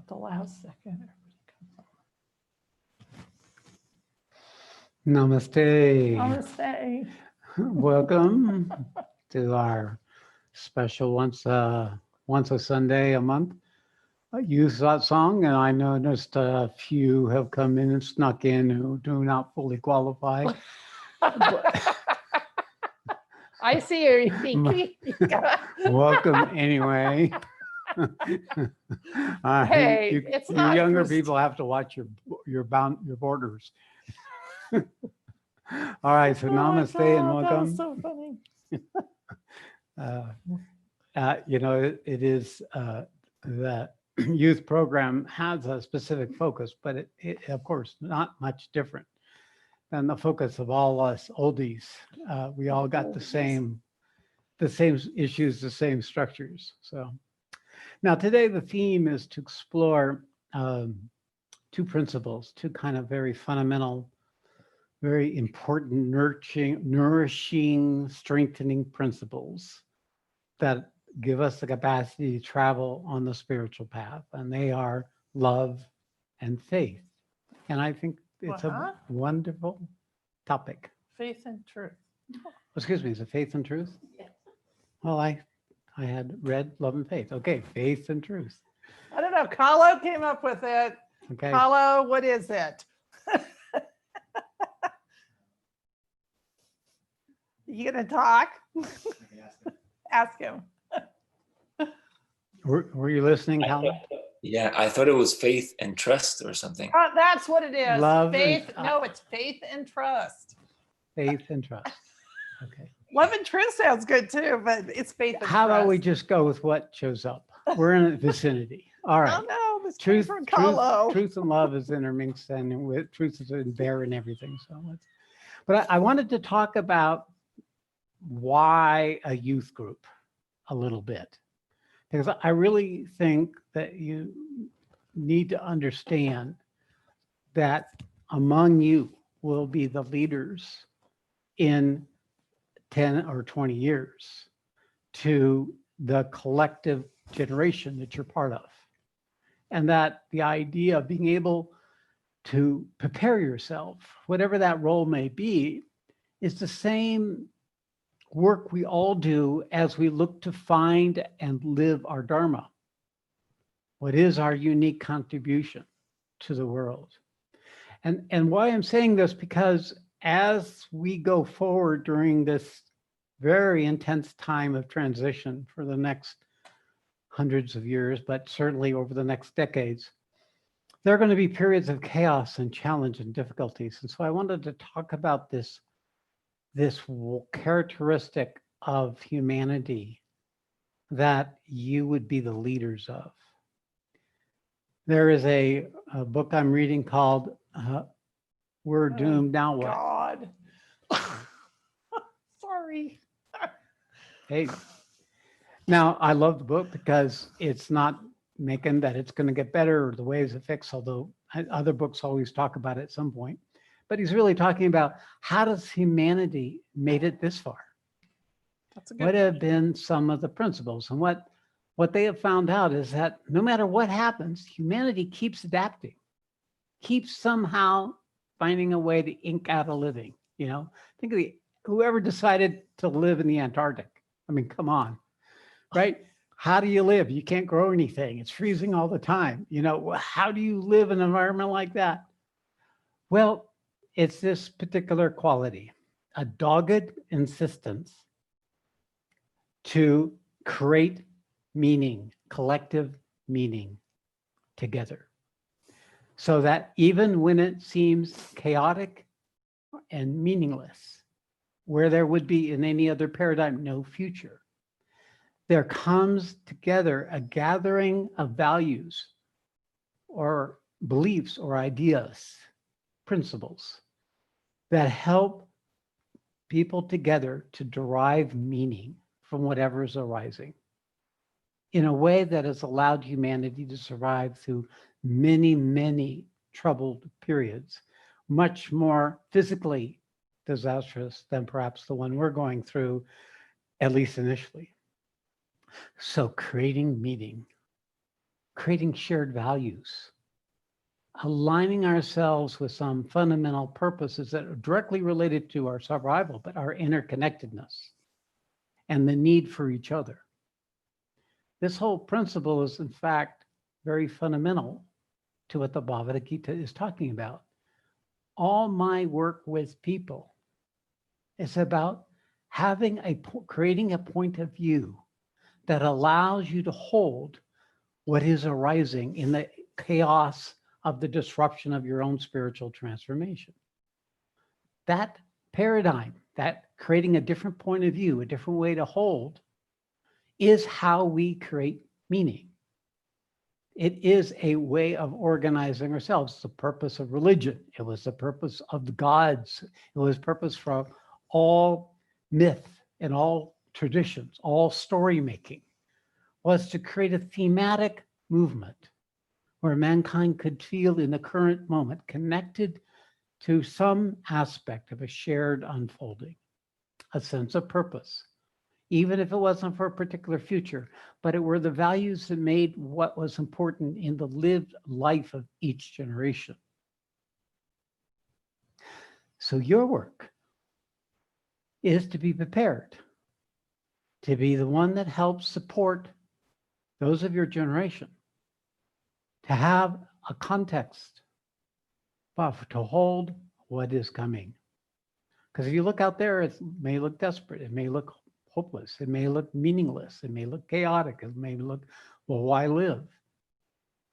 At the last second. Namaste. Namaste. Welcome to our special once a Sunday a month youth satsang. And I noticed a few have come in and snuck in who do not fully qualify. I see you, Kiki. Welcome anyway. Hey, you, it's you not younger just- people have to watch your borders. All right, so Oh my namaste and God, that was welcome. so funny. It is the youth program has a specific focus, but it of course not much different than the focus of all us oldies. We all got the same issues, the same structures. So now today the theme is to explore two principles, two kind of very fundamental, very important, nourishing, strengthening principles that give us the capacity to travel on the spiritual path, and they are love and faith. And I think it's a wonderful topic. Faith and truth. Excuse me, is it faith and truth? Yes. Well, I had read love and faith. Okay, faith and truth. I don't know. Carlo came up with it. Okay. Carlo, what is it? You gonna talk? Ask him. Were you listening, Carlo? Yeah, I thought it was faith and trust or something. Oh, that's what it is. Love faith. and- No, it's faith and trust. Faith and trust. Okay. Love and truth sounds good too, but it's faith and How trust. about we just go with what shows up? We're in a vicinity. All right. Oh no, this Truth, came from Carlo. truth and love is intermixed, and with truth is in there and everything. So but I wanted to talk about why a youth group a little bit, because I really think that you need to understand that among you will be the leaders in 10 or 20 years to the collective generation that you're part of. And that the idea of being able to prepare yourself, whatever that role may be, is the same work we all do as we look to find and live our Dharma. What is our unique contribution to the world? And why I'm saying this, because as we go forward during this very intense time of transition for the next hundreds of years, but certainly over the next decades, there are going to be periods of chaos and challenge and difficulties. And so I wanted to talk about this characteristic of humanity that you would be the leaders of. There is a book I'm reading called We're Doomed, Now What? God. Sorry. Hey, now I love the book because it's not making that it's going to get better or the ways it fix, although other books always talk about it at some point. But he's really talking about how does humanity made it this far? That's a good What have been some of the principles? And what they have found out is that no matter what happens, humanity keeps adapting, keeps somehow finding a way to ink out a living. You know, think of whoever decided to live in the Antarctic. I mean, come on, right? How do you live? You can't grow anything. It's freezing all the time. You know, how do you live in an environment like that? Well, it's this particular quality, a dogged insistence to create meaning, collective meaning together. So that even when it seems chaotic and meaningless, where there would be in any other paradigm no future, there comes together a gathering of values or beliefs or ideas, principles that help people together to derive meaning from whatever is arising in a way that has allowed humanity to survive through many, many troubled periods, much more physically disastrous than perhaps the one we're going through, at least initially. So creating meaning. creating shared values, aligning ourselves with some fundamental purposes that are directly related to our survival, but our interconnectedness and the need for each other. This whole principle is, in fact, very fundamental to what the Bhagavad Gita is talking about. All my work with people is about creating a point of view that allows you to hold what is arising in the chaos of the disruption of your own spiritual transformation. That paradigm, that creating a different point of view, a different way to hold, is how we create meaning. It is a way of organizing ourselves. It's the purpose of religion. It was the purpose of the gods. It was purpose for all myth and all traditions, all story making, was to create a thematic movement where mankind could feel in the current moment connected to some aspect of a shared unfolding, a sense of purpose, even if it wasn't for a particular future, but it were the values that made what was important in the lived life of each generation. So your work is to be prepared, to be the one that helps support those of your generation, to have a context, to hold what is coming. Because if you look out there, it may look desperate, it may look hopeless, it may look meaningless, it may look chaotic, it may look, well, why live?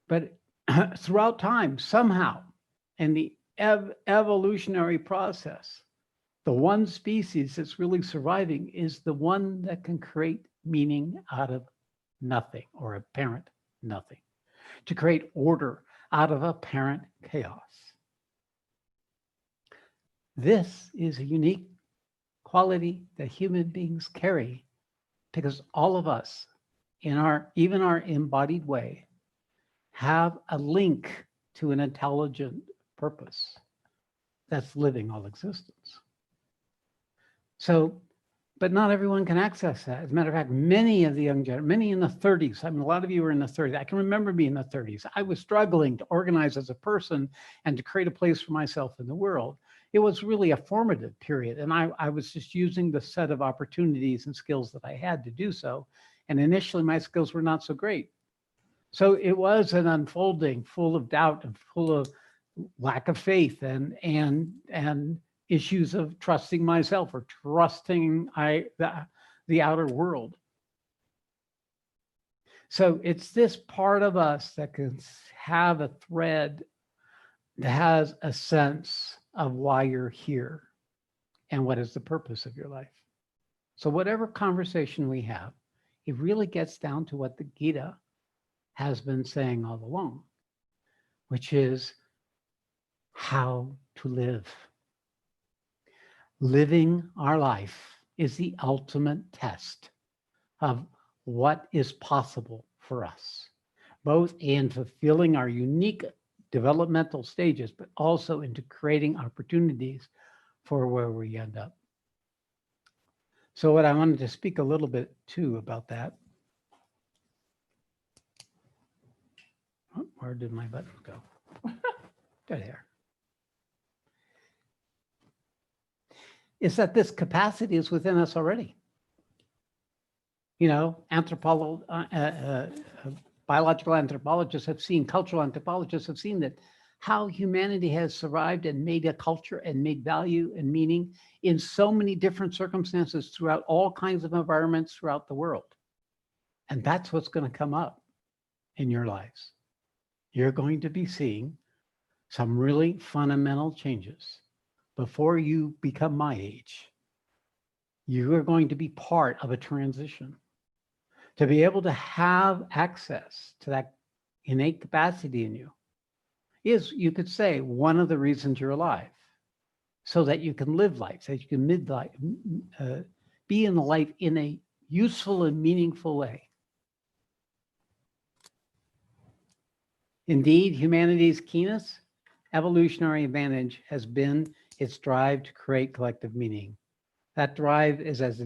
But throughout time, somehow, in the evolutionary process, the one species that's really surviving is the one that can create meaning out of nothing or apparent nothing, to create order out of apparent chaos. This is a unique quality that human beings carry, because all of us, even our embodied way, have a link to an intelligent purpose that's living all existence. So, but not everyone can access that. As a matter of fact, many of the young generation, many in the 30s, I mean, a lot of you were in the 30s. I can remember me in the 30s. I was struggling to organize as a person and to create a place for myself in the world. It was really a formative period. And I was just using the set of opportunities and skills that I had to do so. And initially my skills were not so great. So it was an unfolding full of doubt and full of lack of faith and issues of trusting myself or trusting the outer world. So it's this part of us that can have a thread that has a sense of why you're here and what is the purpose of your life. So whatever conversation we have, it really gets down to what the Gita has been saying all along, which is how to live. Living our life is the ultimate test of what is possible for us, both in fulfilling our unique developmental stages, but also into creating opportunities for where we end up. So what I wanted to speak a little bit too about that. Oh, where did my button go? There. Is that this capacity is within us already. You know, biological anthropologists have seen, cultural anthropologists have seen that how humanity has survived and made a culture and made value and meaning in so many different circumstances throughout all kinds of environments throughout the world. And that's what's going to come up in your lives. You're going to be seeing some really fundamental changes before you become my age. You are going to be part of a transition. To be able to have access to that innate capacity in you is, you could say, one of the reasons you're alive, so that you can live life, so that you can be in life in a useful and meaningful way. Indeed, humanity's keenest evolutionary advantage has been its drive to create collective meaning. That drive is as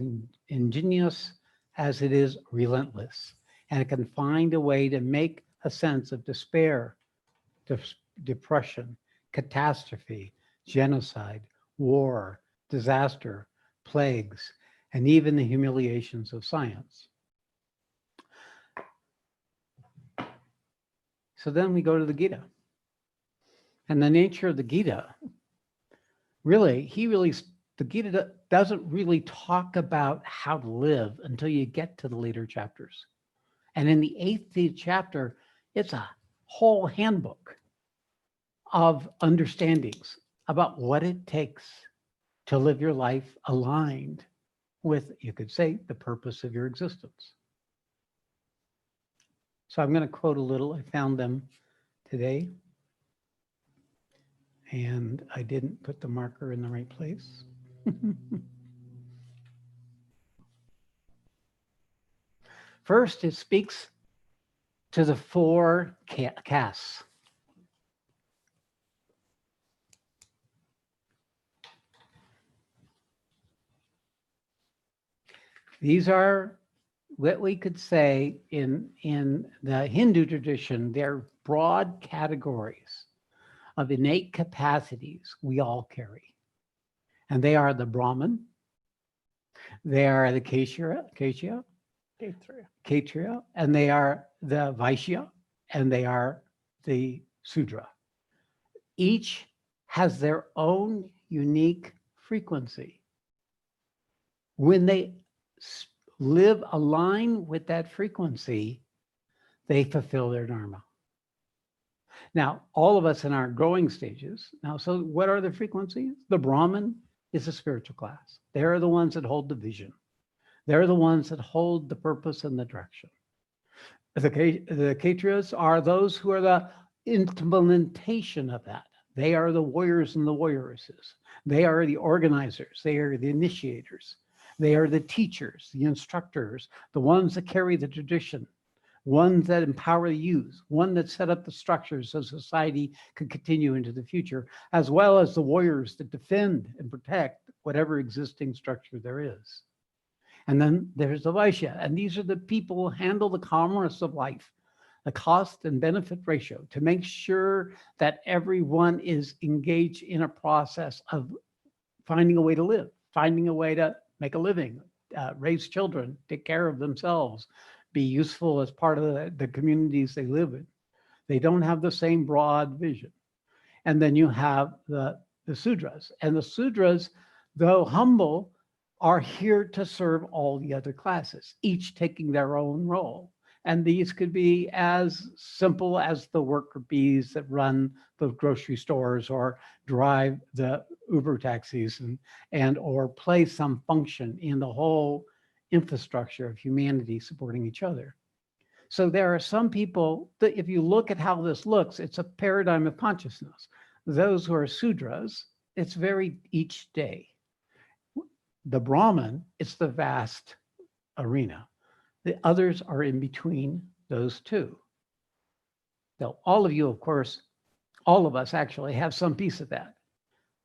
ingenious as it is relentless, and it can find a way to make a sense of despair, depression, catastrophe, genocide, war, disaster, plagues, and even the humiliations of science. So then we go to the Gita. And the nature of the Gita, the Gita doesn't really talk about how to live until you get to the later chapters. And in the 8th chapter, it's a whole handbook of understandings about what it takes to live your life aligned with, you could say, the purpose of your existence. So I'm going to quote a little. I found them today. And I didn't put the marker in the right place. First, it speaks to the 4 castes. These are what we could say in the Hindu tradition, they're broad categories of innate capacities we all carry. And they are the Brahman, they are the Kshatriya, and they are the Vaishya, and they are the Sudra. Each has their own unique frequency. When they live aligned with that frequency, they fulfill their Dharma. Now, all of us in our growing stages, so what are the frequencies? The Brahman is a spiritual class. They're the ones that hold the vision. They're the ones that hold the purpose and the direction. The Kshatriyas are those who are the implementation of that. They are the warriors and the warrioresses. They are the organizers. They are the initiators. They are the teachers, the instructors, the ones that carry the tradition, ones that empower the youth, one that set up the structures so society could continue into the future, as well as the warriors that defend and protect whatever existing structure there is. And then there's the Vaishya, and these are the people who handle the commerce of life, the cost and benefit ratio, to make sure that everyone is engaged in a process of finding a way to live, finding a way to make a living, raise children, take care of themselves, be useful as part of the communities they live in. They don't have the same broad vision. And then you have the Sudras. And the Sudras, though humble, are here to serve all the other classes, each taking their own role. And these could be as simple as the worker bees that run the grocery stores or drive the Uber taxis and or play some function in the whole infrastructure of humanity supporting each other. So there are some people that if you look at how this looks, it's a paradigm of consciousness. Those who are Sudras, it's very each day. The Brahman, it's the vast arena. The others are in between those two. Now, all of you, of course, all of us actually have some piece of that.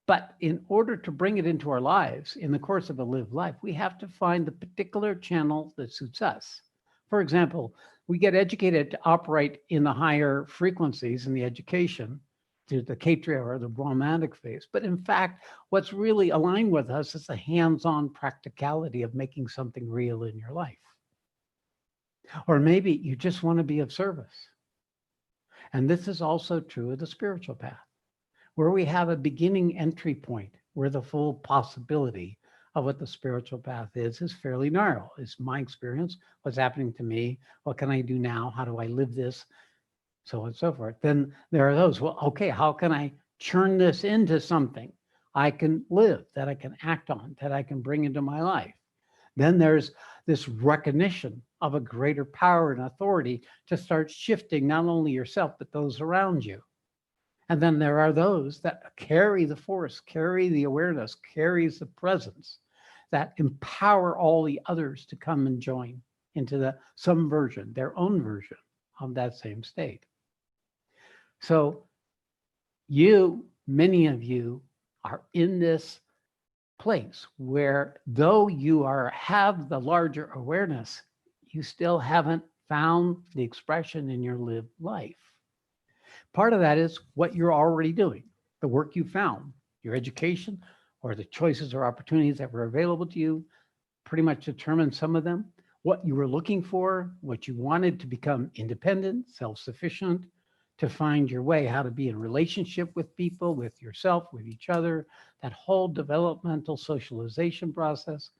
But in order to bring it into our lives, in the course of a lived life, we have to find the particular channel that suits us. For example, we get educated to operate in the higher frequencies in the education, to the Kshatriya or the Brahmanic phase. But in fact, what's really aligned with us is the hands-on practicality of making something real in your life. Or maybe you just want to be of service. And this is also true of the spiritual path, where we have a beginning entry point, where the full possibility of what the spiritual path is fairly narrow. It's my experience, what's happening to me, what can I do now, how do I live this, so on and so forth. Then there are those, well, okay, how can I churn this into something I can live, that I can act on, that I can bring into my life? Then there's this recognition of a greater power and authority to start shifting not only yourself, but those around you. And then there are those that carry the force, carry the awareness, carries the presence, that empower all the others to come and join into some version, their own version of that same state. So many of you are in this place where though you have the larger awareness, you still haven't found the expression in your lived life. Part of that is what you're already doing, the work you found, your education, or the choices or opportunities that were available to you pretty much determined some of them. What you were looking for, what you wanted to become independent, self-sufficient, to find your way, how to be in relationship with people, with yourself, with each other, that whole developmental socialization process.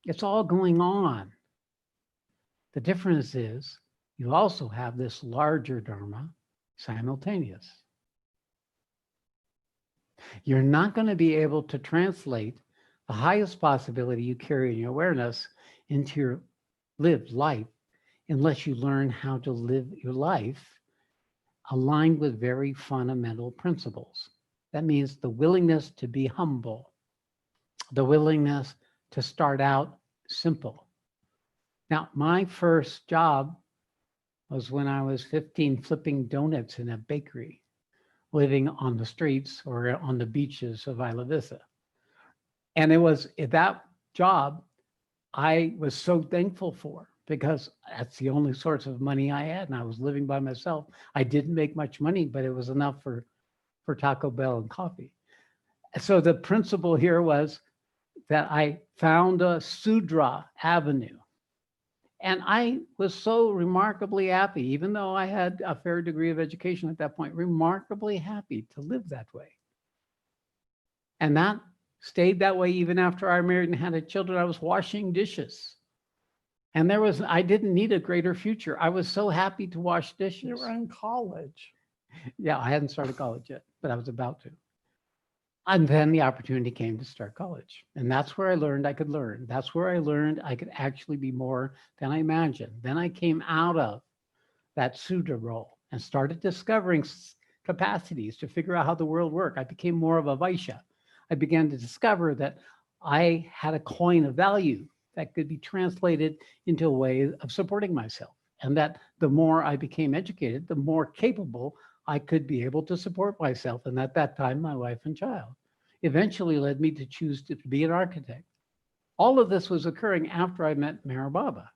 It's all going on. The difference is you also have this larger Dharma simultaneous. You're not going to be able to translate the highest possibility you carry in your awareness into your lived life unless you learn how to live your life aligned with very fundamental principles. That means the willingness to be humble, the willingness to start out simple. Now, my first job was when I was 15, flipping donuts in a bakery, living on the streets or on the beaches of Isla Vista. And it was that job I was so thankful for, because that's the only source of money I had, and I was living by myself. I didn't make much money, but it was enough for Taco Bell and coffee. So the principle here was that I found a Sudra Avenue. And I was so remarkably happy, even though I had a fair degree of education at that point, remarkably happy to live that way. And that stayed that way even after I married and had children. I was washing dishes. And I didn't need a greater future. I was so happy to wash dishes. You were in college. Yeah, I hadn't started college yet, but I was about to. And then the opportunity came to start college. And that's where I learned I could learn. That's where I learned I could actually be more than I imagined. Then I came out of that Sudra role and started discovering capacities to figure out how the world worked. I became more of a Vaishya. I began to discover that I had a coin of value that could be translated into a way of supporting myself. And that the more I became educated, the more capable I could be able to support myself. And at that time, my wife and child eventually led me to choose to be an architect. All of this was occurring after I met Meher Baba,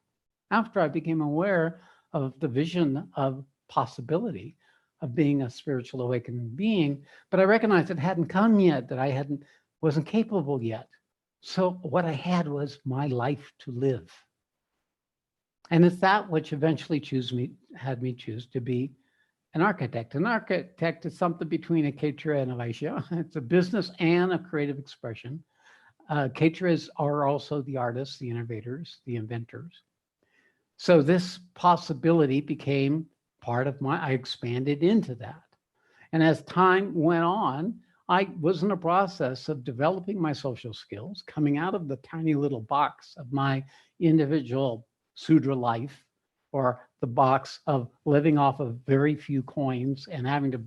after I became aware of the vision of possibility of being a spiritual awakened being. But I recognized it hadn't come yet, that I wasn't capable yet. So what I had was my life to live. And it's that which eventually had me choose to be an architect. An architect is something between a Kshatriya and a Vaishya. It's a business and a creative expression. Kshatriyas are also the artists, the innovators, the inventors. So this possibility became part of I expanded into that. And as time went on, I was in a process of developing my social skills, coming out of the tiny little box of my individual Sudra life, or the box of living off of very few coins and having to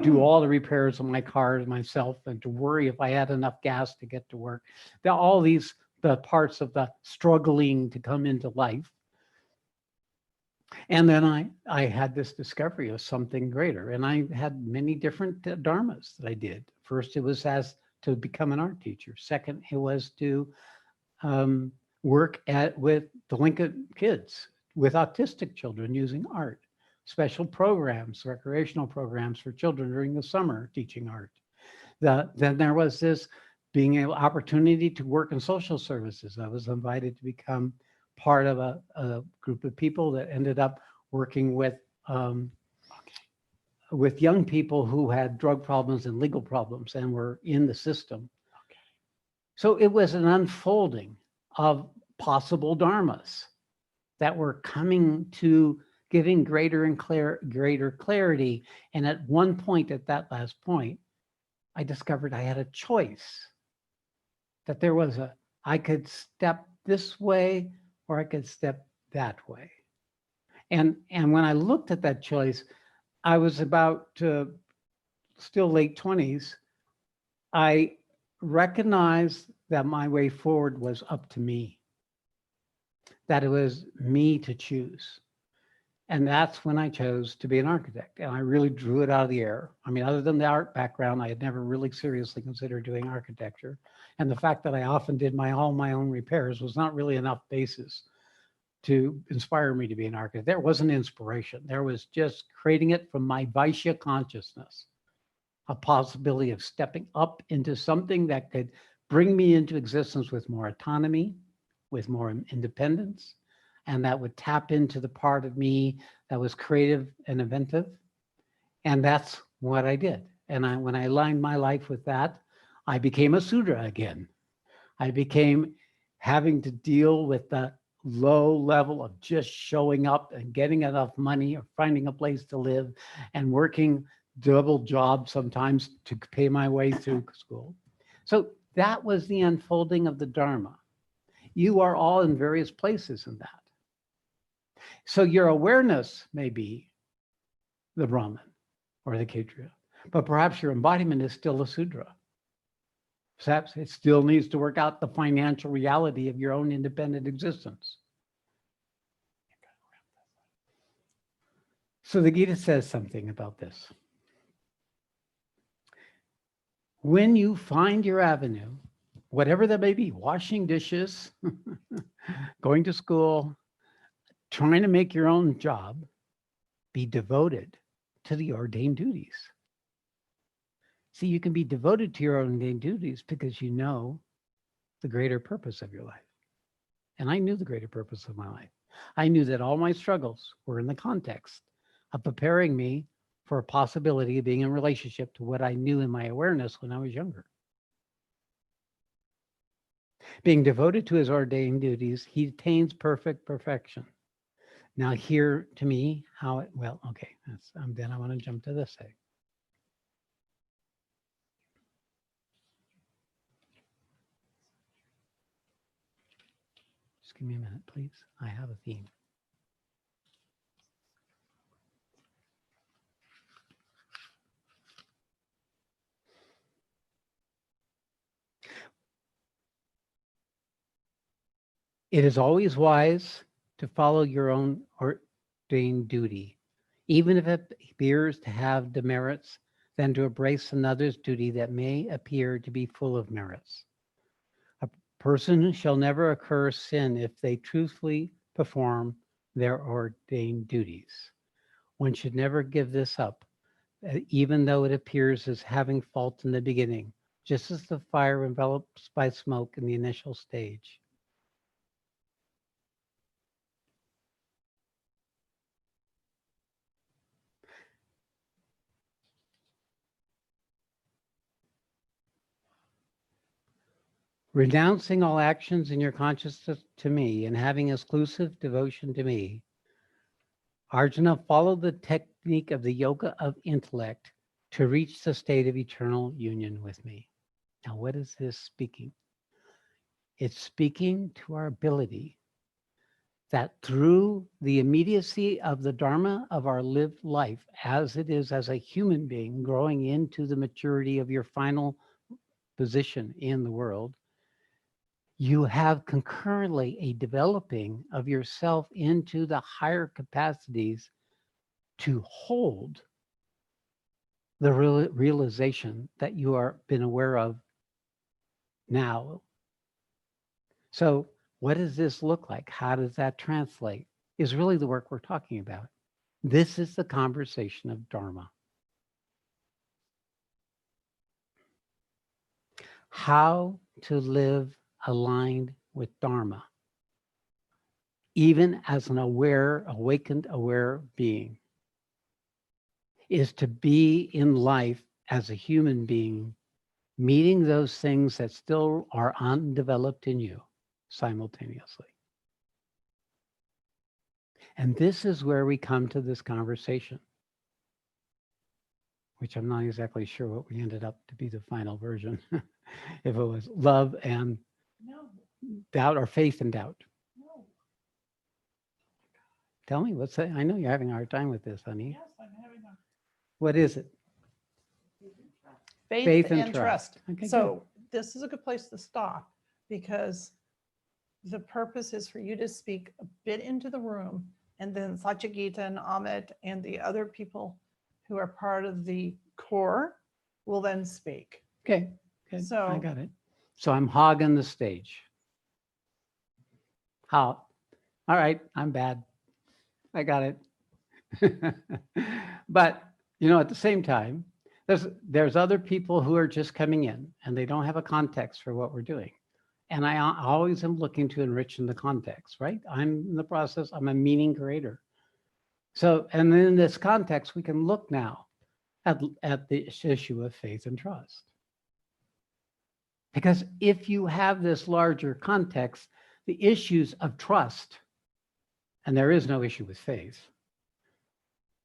do all the repairs on my car myself and to worry if I had enough gas to get to work. All these, the parts of the struggling to come into life. And then I had this discovery of something greater. And I had many different dharmas that I did. First, it was to become an art teacher. Second, it was to work with delinquent kids, with autistic children using art, special programs, recreational programs for children during the summer teaching art. Then there was this opportunity to work in social services. I was invited to become part of a group of people that ended up working with young people who had drug problems and legal problems and were in the system. Okay. So it was an unfolding of possible dharmas that were coming to giving greater clarity. And at one point, at that last point, I discovered I had a choice, that there was I could step this way or I could step that way. And when I looked at that choice, I was about still late 20s. I recognized that my way forward was up to me, that it was me to choose. And that's when I chose to be an architect. And I really drew it out of the air. I mean, other than the art background, I had never really seriously considered doing architecture. And the fact that I often did all my own repairs was not really enough basis to inspire me to be an architect. There wasn't inspiration. There was just creating it from my Vaishya consciousness, a possibility of stepping up into something that could bring me into existence with more autonomy, with more independence, and that would tap into the part of me that was creative and inventive. And that's what I did. And when I aligned my life with that, I became a Sudra again. I became having to deal with the low level of just showing up and getting enough money or finding a place to live and working double jobs sometimes to pay my way through school. So that was the unfolding of the Dharma. You are all in various places in that. So your awareness may be the Brahman or the Kshatriya, but perhaps your embodiment is still a Sudra. Perhaps it still needs to work out the financial reality of your own independent existence. So the Gita says something about this. When you find your avenue, whatever that may be, washing dishes, going to school, trying to make your own job, be devoted to the ordained duties. See, you can be devoted to your ordained duties because you know the greater purpose of your life. And I knew the greater purpose of my life. I knew that all my struggles were in the context of preparing me for a possibility of being in relationship to what I knew in my awareness when I was younger. Being devoted to his ordained duties, he attains perfect perfection. Now here to me, how it, well, okay, then I want to jump to this thing. Just give me a minute, please. I have a theme. It is always wise to follow your own ordained duty, even if it appears to have demerits, than to embrace another's duty that may appear to be full of merits. A person shall never incur sin if they truthfully perform their ordained duties. One should never give this up, even though it appears as having fault in the beginning, just as the fire envelops by smoke in the initial stage. Renouncing all actions in your consciousness to me and having exclusive devotion to me, Arjuna followed the technique of the yoga of intellect to reach the state of eternal union with me. Now, what is this speaking? It's speaking to our ability that through the immediacy of the Dharma of our lived life, as it is as a human being growing into the maturity of your final position in the world, you have concurrently a developing of yourself into the higher capacities to hold the realization that you are been aware of now. So what does this look like? How does that translate? Is really the work we're talking about. This is the conversation of Dharma. How to live aligned with Dharma, even as an aware, awakened, aware being, is to be in life as a human being, meeting those things that still are undeveloped in you simultaneously. And this is where we come to this conversation, which I'm not exactly sure what we ended up to be the final version. If it was love and doubt or faith and doubt. Tell me, what's that? I know you're having a hard time with this, honey. Yes, I'm having a What is it? faith and trust. Okay, So this is a good place to stop because the purpose is for you to speak a bit into the room, and then Satyagita and Amit and the other people who are part of the core will then speak. Okay, good. I So- got it. So I'm hogging the stage. How? All right, I'm bad. I got it. But, at the same time, there's other people who are just coming in and they don't have a context for what we're doing. And I always am looking to enrich in the context, right? I'm in the process, I'm a meaning creator. So, and in this context, we can look now at the issue of faith and trust. Because if you have this larger context, the issues of trust, and there is no issue with faith,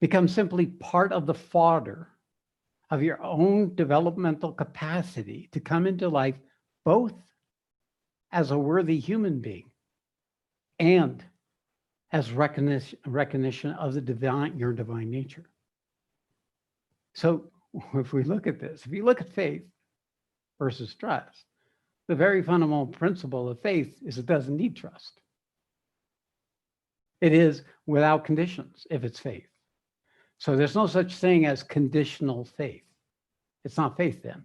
become simply part of the fodder of your own developmental capacity to come into life both as a worthy human being and as recognition of the divine, your divine nature. So if we look at this, if you look at faith versus trust, the very fundamental principle of faith is it doesn't need trust. It is without conditions if it's faith. So there's no such thing as conditional faith. It's not faith then.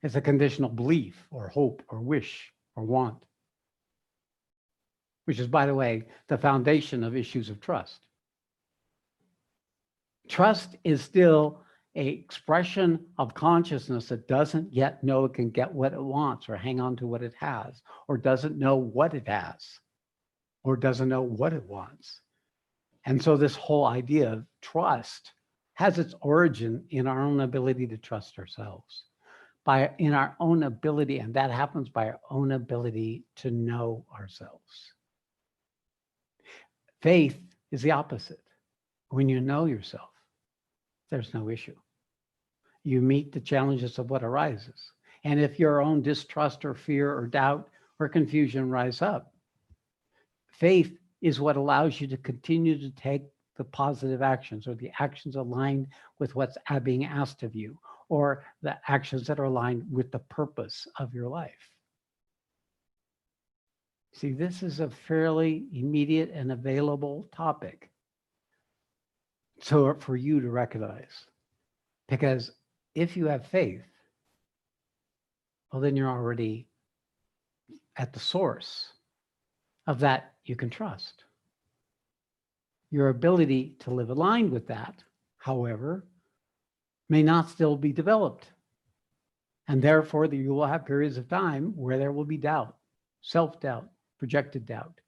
It's a conditional belief or hope or wish or want, which is, by the way, the foundation of issues of trust. Trust is still an expression of consciousness that doesn't yet know it can get what it wants or hang on to what it has, or doesn't know what it has, or doesn't know what it wants. And so this whole idea of trust has its origin in our own ability to trust ourselves, in our own ability, and that happens by our own ability to know ourselves. Faith is the opposite. When you know yourself, there's no issue. You meet the challenges of what arises. And if your own distrust or fear or doubt or confusion rise up, faith is what allows you to continue to take the positive actions or the actions aligned with what's being asked of you, or the actions that are aligned with the purpose of your life. See, this is a fairly immediate and available topic for you to recognize. Because if you have faith, well, then you're already at the source of that you can trust. Your ability to live aligned with that, however, may not still be developed. And therefore, you will have periods of time where there will be doubt, self-doubt, projected doubt.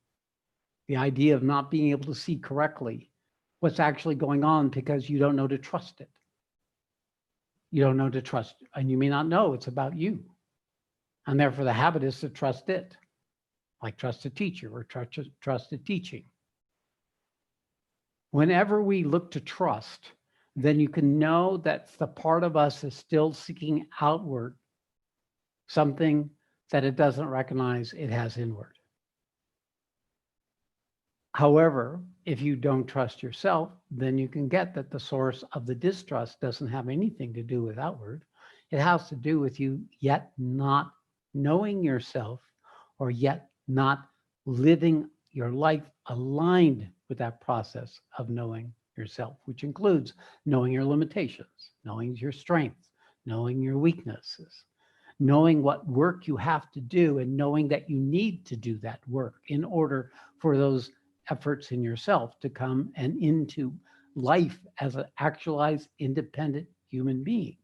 The idea of not being able to see correctly what's actually going on because you don't know to trust it. You don't know to trust, and you may not know it's about you. And therefore, the habit is to trust it, like trust a teacher or trust a teaching. Whenever we look to trust, then you can know that the part of us is still seeking outward something that it doesn't recognize it has inward. However, if you don't trust yourself, then you can get that the source of the distrust doesn't have anything to do with outward. It has to do with you yet not knowing yourself, or yet not living your life aligned with that process of knowing yourself, which includes knowing your limitations, knowing your strengths, knowing your weaknesses, knowing what work you have to do, and knowing that you need to do that work in order for those efforts in yourself to come and into life as an actualized, independent human being.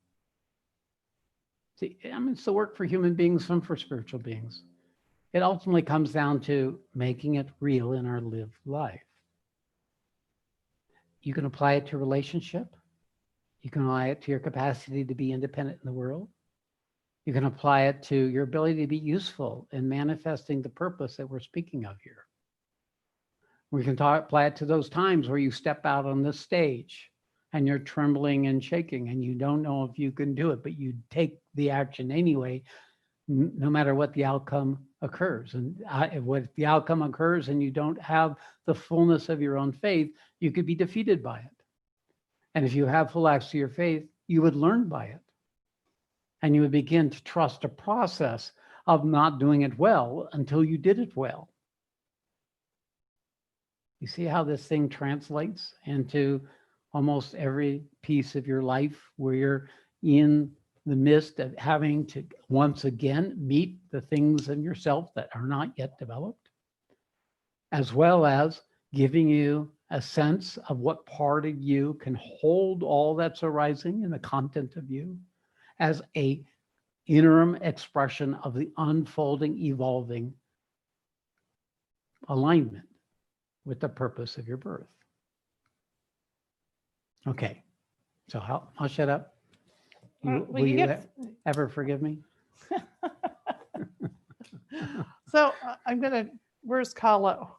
See, it's the work for human beings and for spiritual beings. It ultimately comes down to making it real in our lived life. You can apply it to relationship. You can apply it to your capacity to be independent in the world. You can apply it to your ability to be useful in manifesting the purpose that we're speaking of here. We can apply it to those times where you step out on this stage and you're trembling and shaking and you don't know if you can do it, but you take the action anyway, no matter what the outcome occurs. And if the outcome occurs and you don't have the fullness of your own faith, you could be defeated by it. And if you have full access to your faith, you would learn by it. And you would begin to trust a process of not doing it well until you did it well. You see how this thing translates into almost every piece of your life where you're in the midst of having to once again meet the things in yourself that are not yet developed. as well as giving you a sense of what part of you can hold all that's arising in the content of you as a interim expression of the unfolding, evolving alignment with the purpose of your birth. Okay, so I'll shut up. Will you ever forgive me? So where's Carlo?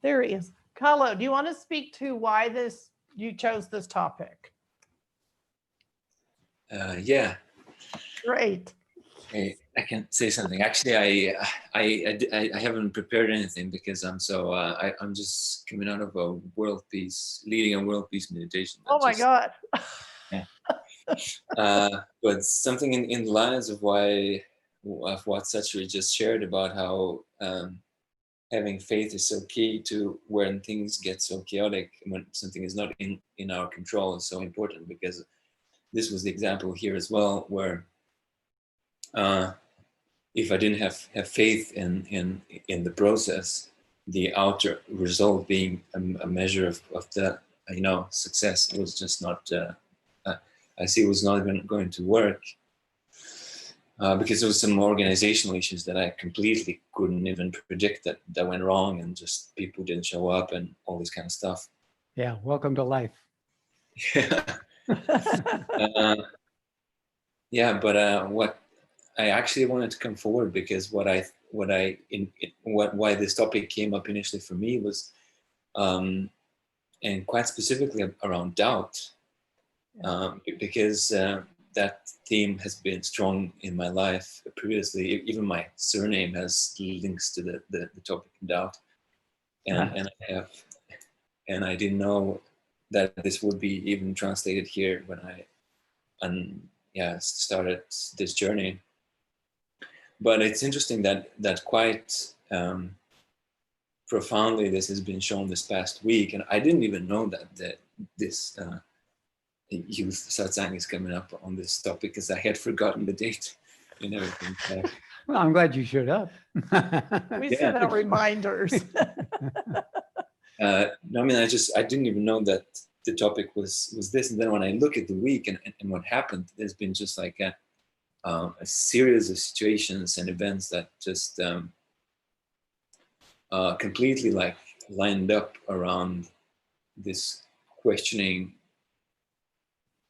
There he is. Carlo, do you want to speak to why you chose this topic? Yeah. Great. I can say something. Actually, I haven't prepared anything because I'm I'm just coming out of a world peace, leading a world peace meditation. Oh my God. Yeah. But something in the lines of what Sat Shree just shared about how having faith is so key to when things get so chaotic, when something is not in our control is so important, because this was the example here as well, where if I didn't have faith in the process, the outer result being a measure of that, success was just not, I see it was not going to work, because there was some organizational issues that I completely couldn't even predict that went wrong, and just people didn't show up and all this kind of stuff. Yeah, welcome to life. Yeah, but what I actually wanted to come forward because why this topic came up initially for me was, and quite specifically around doubt, because that theme has been strong in my life previously. Even my surname has links to the topic of doubt, and I didn't know that this would be even translated here when I started this journey. But it's interesting that quite profoundly this has been shown this past week, and I didn't even know that this youth satsang is coming up on this topic, because I had forgotten the date and everything. Well, I'm glad you showed up. We sent out reminders. No, I mean, I didn't even know that the topic was this, and then when I look at the week and what happened, there's been just like a series of situations and events that just completely like lined up around this questioning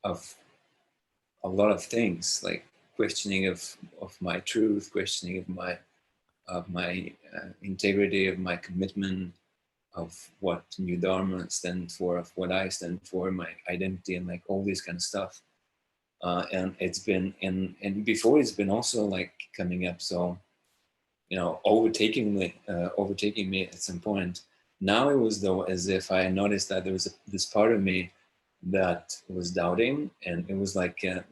of a lot of things, like questioning of my truth, questioning of my integrity, of my commitment, of what new Dharma stands for, of what I stand for, my identity, and like all this kind of stuff. And it's been, and before it's been also like coming up, so, overtaking me at some point. Now it was though as if I noticed that there was this part of me that was doubting, and it was like a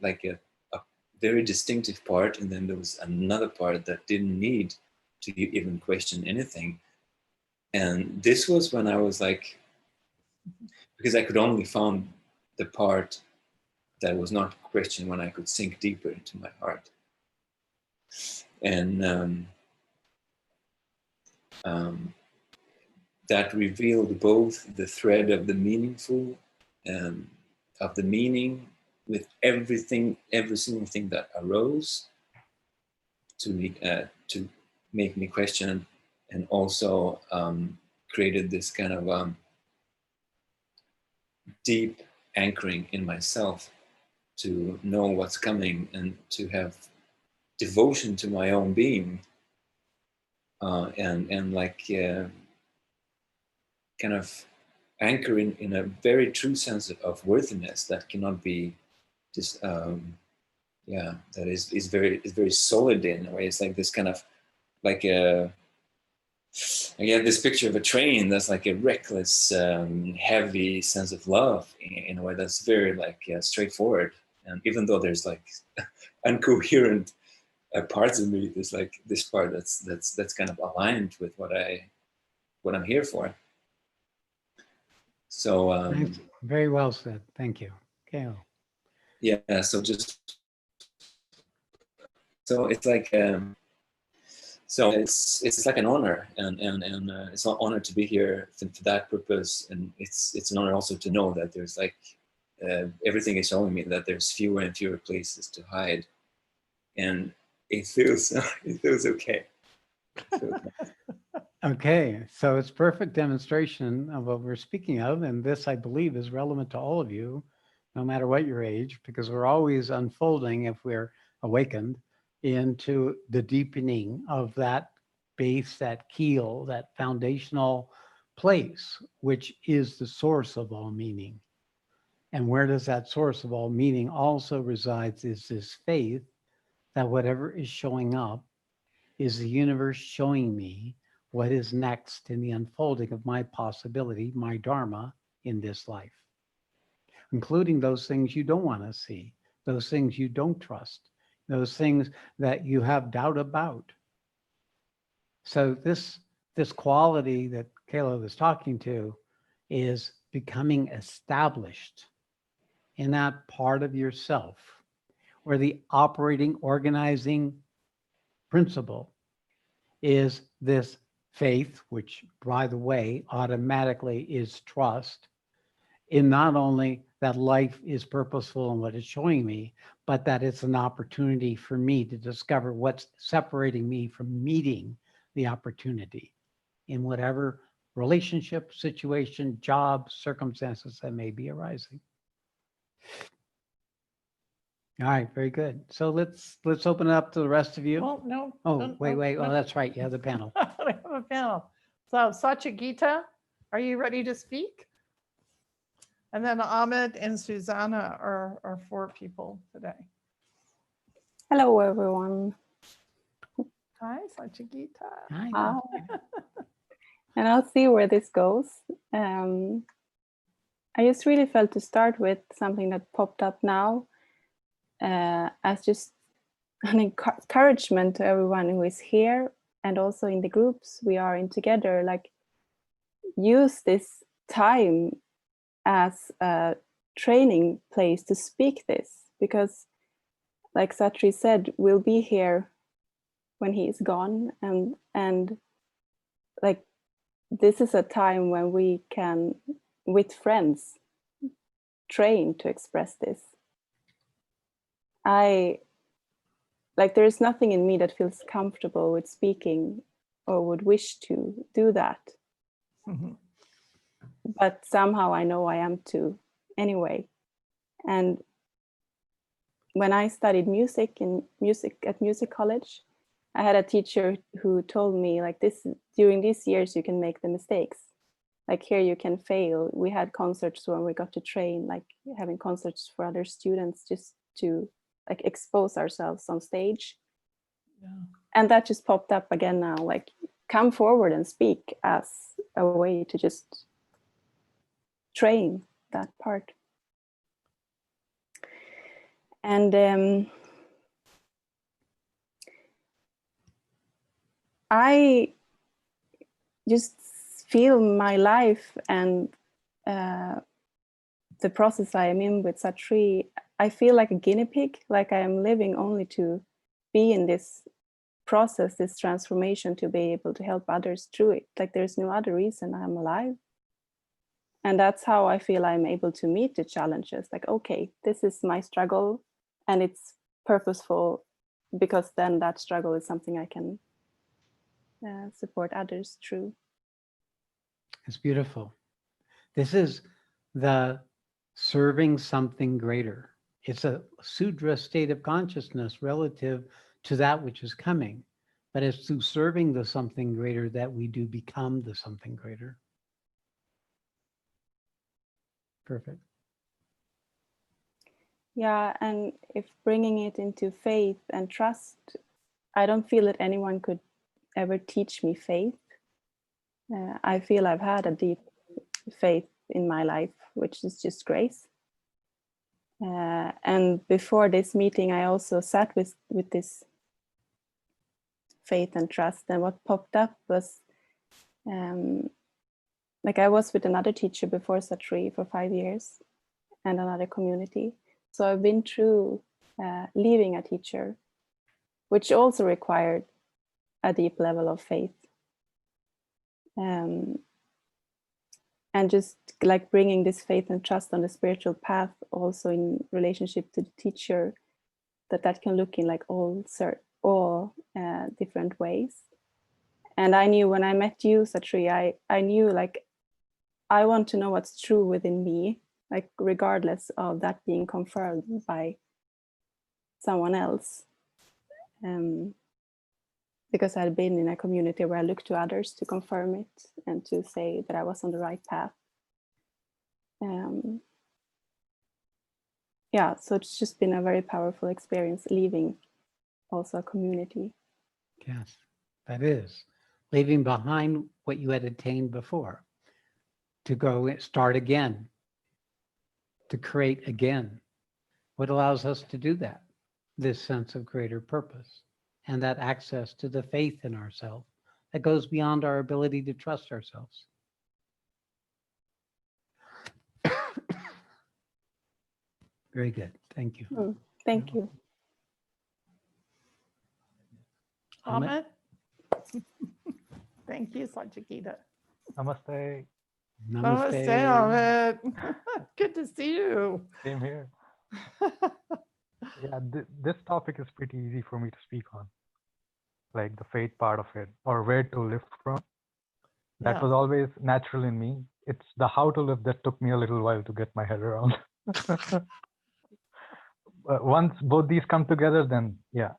very distinctive part, and then there was another part that didn't need to even question anything. And this was when I was like, because I could only find the part that was not questioned when I could sink deeper into my heart. And that revealed both the thread of the meaningful, of the meaning with everything, every single thing that arose to make me question, and also created this kind of deep anchoring in myself to know what's coming and to have devotion to my own being, and like kind of anchor in a very true sense of worthiness that cannot be just that is very solid in a way. It's like this kind of like I get this picture of a train that's like a reckless, heavy sense of love in a way that's very like straightforward. And even though there's like incoherent parts of me, there's like this part that's kind of aligned with what I'm here for. So very well said. Thank you. Okay. Yeah. So it's like So it's like an honor, and it's an honor to be here for that purpose, and it's an honor also to know that there's like everything is showing me that there's fewer and fewer places to hide, and it feels okay. Okay, so it's perfect demonstration of what we're speaking of, and this, I believe, is relevant to all of you, no matter what your age, because we're always unfolding, if we're awakened, into the deepening of that base, that keel, that foundational place, which is the source of all meaning. And where does that source of all meaning also resides is this faith that whatever is showing up is the universe showing me what is next in the unfolding of my possibility, my Dharma in this life, including those things you don't want to see, those things you don't trust, those things that you have doubt about. So this quality that Carlo was talking to is becoming established in that part of yourself where the operating, organizing principle is this faith, which, by the way, automatically is trust in not only that life is purposeful in what it's showing me, but that it's an opportunity for me to discover what's separating me from meeting the opportunity in whatever relationship, situation, job, circumstances that may be arising. All right, very good. So let's open it up to the rest of you. Well, no. Oh, wait. Oh, that's right. You have the panel. We have a panel. So Satyagita, are you ready to speak? And then Amit and Susanna are 4 people today. Hello, everyone. Hi, Satyagita. Hi. And I'll see where this goes. I just really felt to start with something that popped up now as just an encouragement to everyone who is here and also in the groups we are in together. Like, use this time as a training place to speak this, because like Sat Shree said, we'll be here when he is gone, and like this is a time when we can, with friends, train to express this. There is nothing in me that feels comfortable with speaking or would wish to do that. Mhm. But somehow I know I am to anyway. And when I studied music at music college, I had a teacher who told me, like, this during these years you can make the mistakes. Like, here you can fail. We had concerts when we got to train, like having concerts for other students, just to like expose ourselves on stage. Yeah. And that just popped up again now, like, come forward and speak as a way to just train that part. And I just feel my life and the process I am in with Sat Shree, I feel like a guinea pig, like I am living only to be in this process, this transformation, to be able to help others through it. Like, there's no other reason I'm alive. And that's how I feel I'm able to meet the challenges. Like, okay, this is my struggle and it's purposeful, because then that struggle is something I can support others through. It's beautiful. This is the serving something greater. It's a Sudra state of consciousness relative to that which is coming. But it's through serving the something greater that we do become the something greater. Perfect. Yeah, and if bringing it into faith and trust, I don't feel that anyone could ever teach me faith. I feel I've had a deep faith in my life, which is just grace. And before this meeting, I also sat with this faith and trust. And what popped up was, like, I was with another teacher before Sat Shree for 5 years and another community. So I've been through leaving a teacher, which also required a deep level of faith. And just like bringing this faith and trust on the spiritual path also in relationship to the teacher, that can look in like all different ways. And I knew when I met you, Sat Shree, I knew like I want to know what's true within me, like regardless of that being confirmed by someone else. Because I had been in a community where I looked to others to confirm it and to say that I was on the right path. Yeah, so it's just been a very powerful experience leaving also a community. Yes, that is. Leaving behind what you had attained before, to go start again, to create again. What allows us to do that? This sense of greater purpose and that access to the faith in ourselves that goes beyond our ability to trust ourselves. Very good. Thank you. Thank you. Amit? Thank you, Sajikita. Namaste. Namaste, Amit. Good to see you. Same here. Yeah, this topic is pretty easy for me to speak on, like the faith part of it, or where to live from. That Yeah. was always natural in me. It's the how to live that took me a little while to get my head around. But once both these come together, then yeah,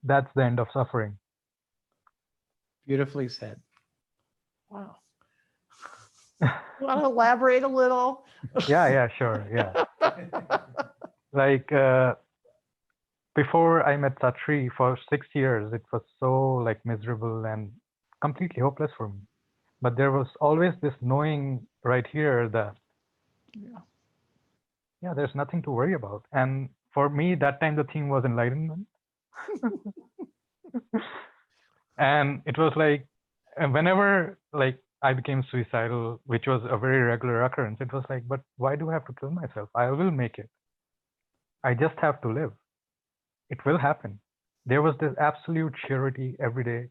that's the end of suffering. Beautifully said. Wow. You want to elaborate a little? Yeah, sure. Yeah. Like before I met Sat Shree for 6 years, it was so like miserable and completely hopeless for me. But there was always this knowing right here that yeah, there's nothing to worry about. And for me, that time the theme was enlightenment. And it was like whenever like I became suicidal, which was a very regular occurrence, it was like, but why do I have to kill myself? I will make it. I just have to live. It will happen. There was this absolute surety every day.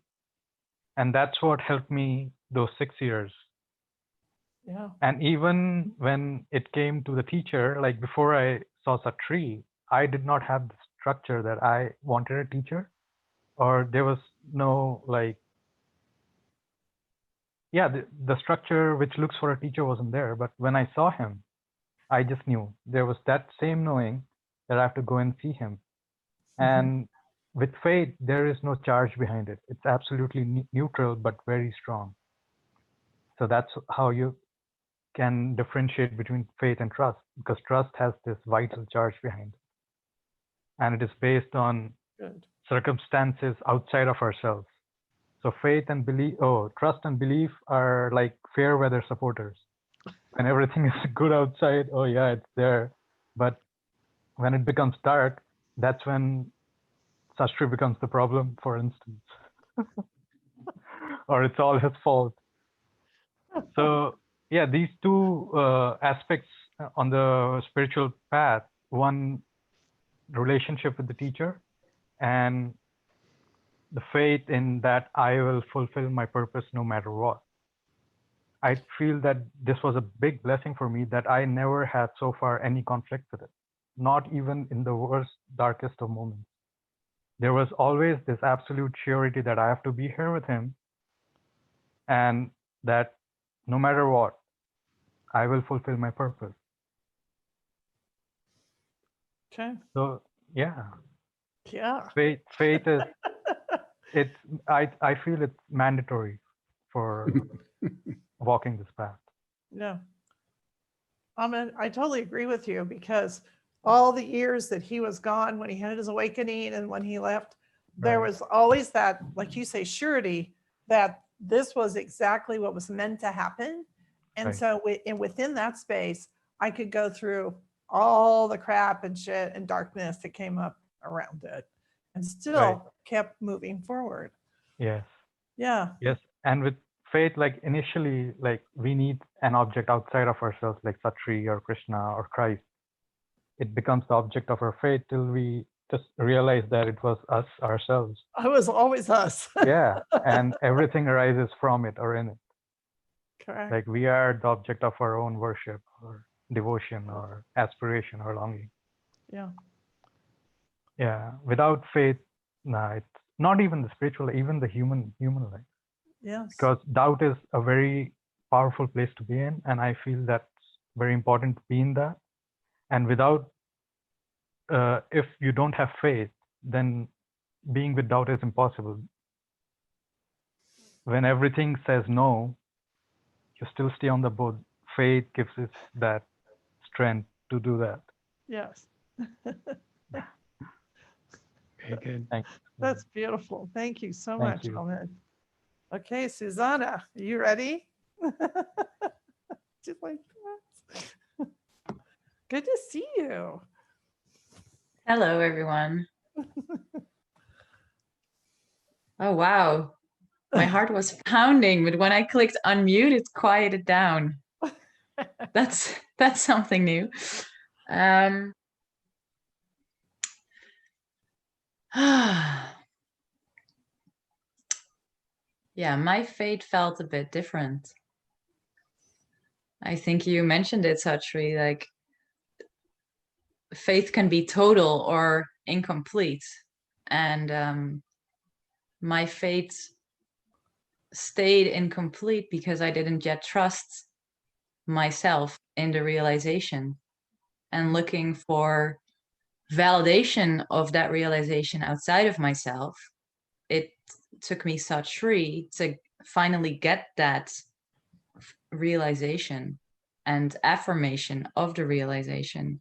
And that's what helped me those 6 years. Yeah. And even when it came to the teacher, like before I saw Sat Shree, I did not have the structure that I wanted a teacher, or there was no like, yeah, the structure which looks for a teacher wasn't there. But when I saw him, I just knew there was that same knowing that I have to go and see him. And with faith, there is no charge behind it. It's absolutely neutral, but very strong. So that's how you can differentiate between faith and trust, because trust has this vital charge behind it. And it is based on circumstances outside of ourselves. So faith and belief, trust and belief are like fair weather supporters. When everything is good outside, oh yeah, it's there. But when it becomes dark, that's when Sat Shree becomes the problem, for instance. Or it's all his fault. So yeah, these two aspects on the spiritual path, one relationship with the teacher and the faith in that I will fulfill my purpose no matter what. I feel that this was a big blessing for me that I never had so far any conflict with it, not even in the worst, darkest of moments. There was always this absolute surety that I have to be here with him and that no matter what, I will fulfill my purpose. Okay. So yeah. Yeah. Faith is I feel it's mandatory for walking this path. Yeah. I totally agree with you, because all the years that he was gone, when he had his awakening and when he left, there was always that, like you say, surety that this was exactly what was meant to happen. And so within that space, I could go through all the crap and shit and darkness that came up around it and still kept moving forward. Yes. Yeah. Yes. And with faith, like initially, like we need an object outside of ourselves, like Sat Shree or Krishna or Christ. It becomes the object of our faith till we just realized that it was us, ourselves. I was always us. Yeah, and everything arises from it or in it. Correct. Like we are the object of our own worship or devotion or aspiration or longing. Yeah. Yeah, without faith, nah, it's not even the spiritual, even the human life. Yes. Because doubt is a very powerful place to be in, and I feel that's very important to be in that. And without, if you don't have faith, then being with doubt is impossible. When everything says no, you still stay on the boat. Faith gives us that strength to do that. Yes. Very good. Thank That's beautiful. Thank you so Thank much, you. Ahmed. Okay, Susanna, are you ready? Just like that. Good to see you. Hello, everyone. Oh, wow. My heart was pounding, but when I clicked unmute, it quieted down. That's something new. Yeah, my fate felt a bit different. I think you mentioned it, Sat Shree, like faith can be total or incomplete. And my fate stayed incomplete because I didn't yet trust myself in the realization, and looking for validation of that realization outside of myself. It took me Sat Shree to finally get that realization and affirmation of the realization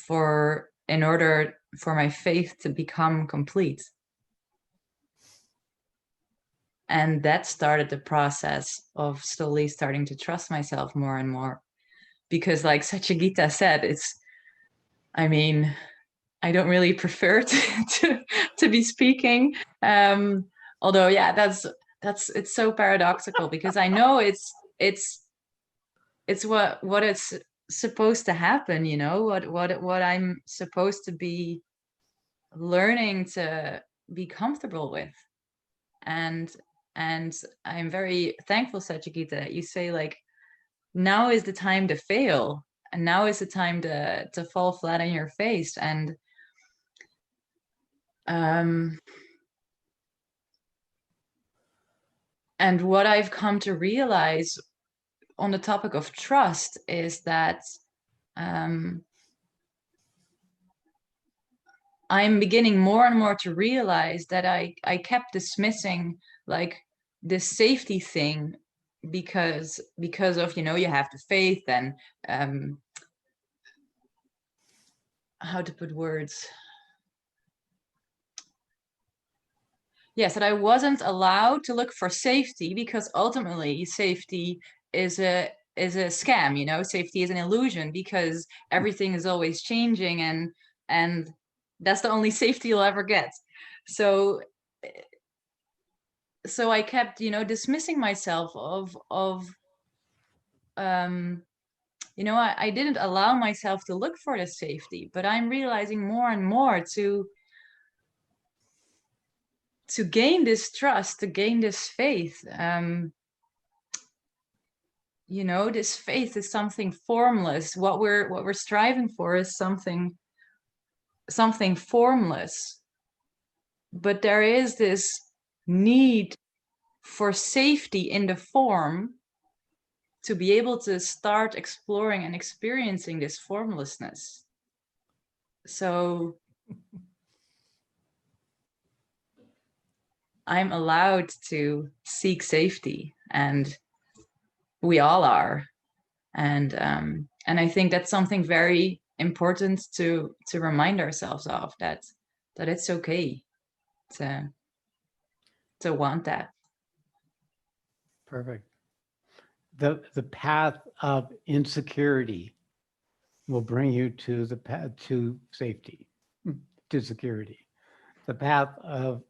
in order for my faith to become complete. And that started the process of slowly starting to trust myself more and more. Because like Satyagita said, I mean, I don't really prefer to be speaking. Although, yeah, it's so paradoxical, because I know it's what it's supposed to happen, you know, what I'm supposed to be learning to be comfortable with. And I'm very thankful, Satyagita, that you say like, now is the time to fail, and now is the time to fall flat on your face. And what I've come to realize on the topic of trust is that I'm beginning more and more to realize that I kept dismissing like this safety thing because of, you know, you have the faith and how to put words. Yes, that I wasn't allowed to look for safety, because ultimately safety is a scam, you know. Safety is an illusion, because everything is always changing, and that's the only safety you'll ever get. So I kept, you know, dismissing myself of you know, I didn't allow myself to look for the safety. But I'm realizing more and more to gain this trust, to gain this faith. You know, this faith is something formless. What we're striving for is something formless. But there is this need for safety in the form to be able to start exploring and experiencing this formlessness. So I'm allowed to seek safety, and we all are. And I think that's something very important to remind ourselves of, that it's okay to want that. Perfect. The path of insecurity will bring you to the path to safety, to security. The path of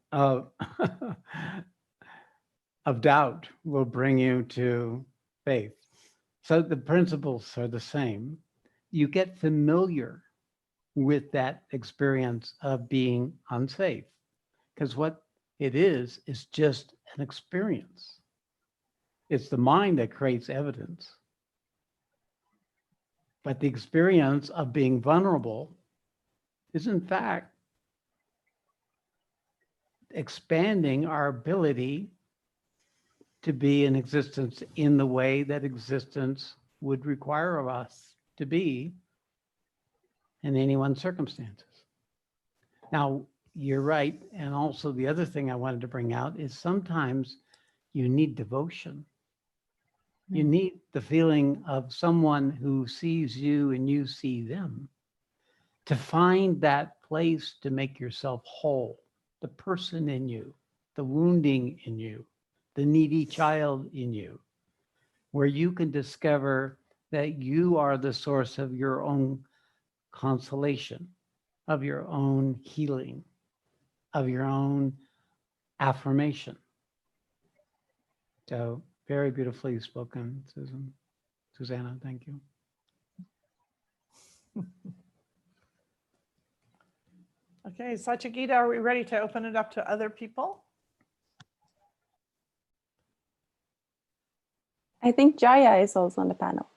of doubt will bring you to faith. So the principles are the same. You get familiar with that experience of being unsafe. Because what it is just an experience. It's the mind that creates evidence. But the experience of being vulnerable is, in fact, expanding our ability to be in existence in the way that existence would require of us to be in anyone's circumstances. Now, you're right. And also the other thing I wanted to bring out is sometimes you need devotion. You need the feeling of someone who sees you and you see them to find that place to make yourself whole, the person in you, the wounding in you, the needy child in you, where you can discover that you are the source of your own consolation, of your own healing, of your own affirmation. So very beautifully spoken, Susanna, thank you. Okay, Satyagita, are we ready to open it up to other people? I think Jaya is also on the panel.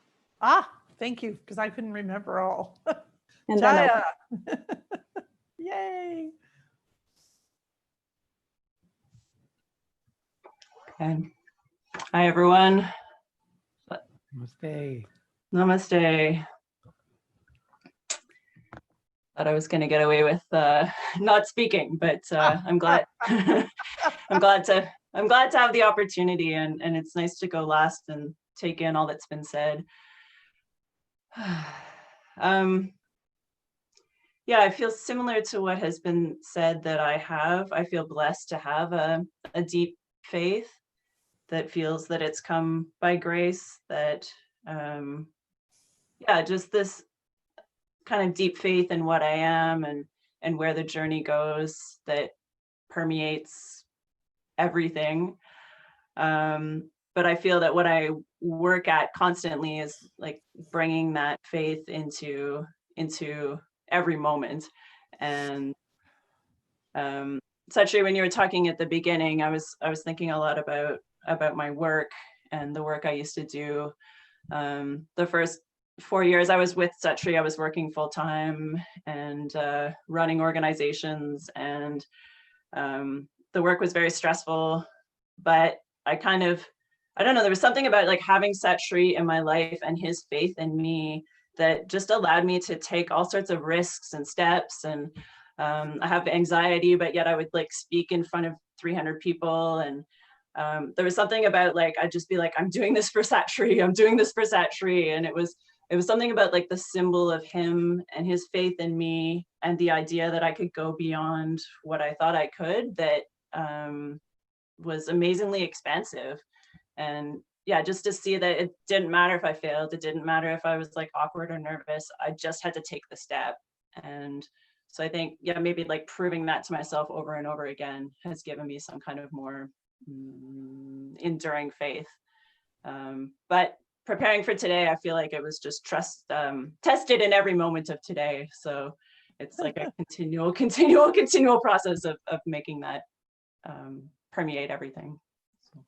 Ah, thank you, because I couldn't remember all. And Jaya. Yay. Okay. Hi, everyone. Namaste. Namaste. Thought I was going to get away with not speaking, but I'm glad. I'm glad to have the opportunity, and it's nice to go last and take in all that's been said. Yeah, I feel similar to what has been said that I feel blessed to have a deep faith that feels that it's come by grace, that yeah, just this kind of deep faith in what I am and where the journey goes that permeates everything. But I feel that what I work at constantly is like bringing that faith into every moment. And Sat Shree, when you were talking at the beginning, I was thinking a lot about my work and the work I used to do. The first 4 years I was with Sat Shree, I was working full time and running organizations, and the work was very stressful, but I don't know, there was something about like having Sat Shree in my life and his faith in me that just allowed me to take all sorts of risks and steps. And I have anxiety, but yet I would like speak in front of 300 people. And there was something about like, I'd just be like, I'm doing this for Sat Shree, I'm doing this for Sat Shree. And it was something about like the symbol of him and his faith in me and the idea that I could go beyond what I thought I could, that was amazingly expansive. And yeah, just to see that it didn't matter if I failed, it didn't matter if I was like awkward or nervous, I just had to take the step. And so I think, yeah, maybe like proving that to myself over and over again has given me some kind of more enduring faith. But preparing for today, I feel like it was just tested in every moment of today. So it's like a continual process of making that permeate everything. So,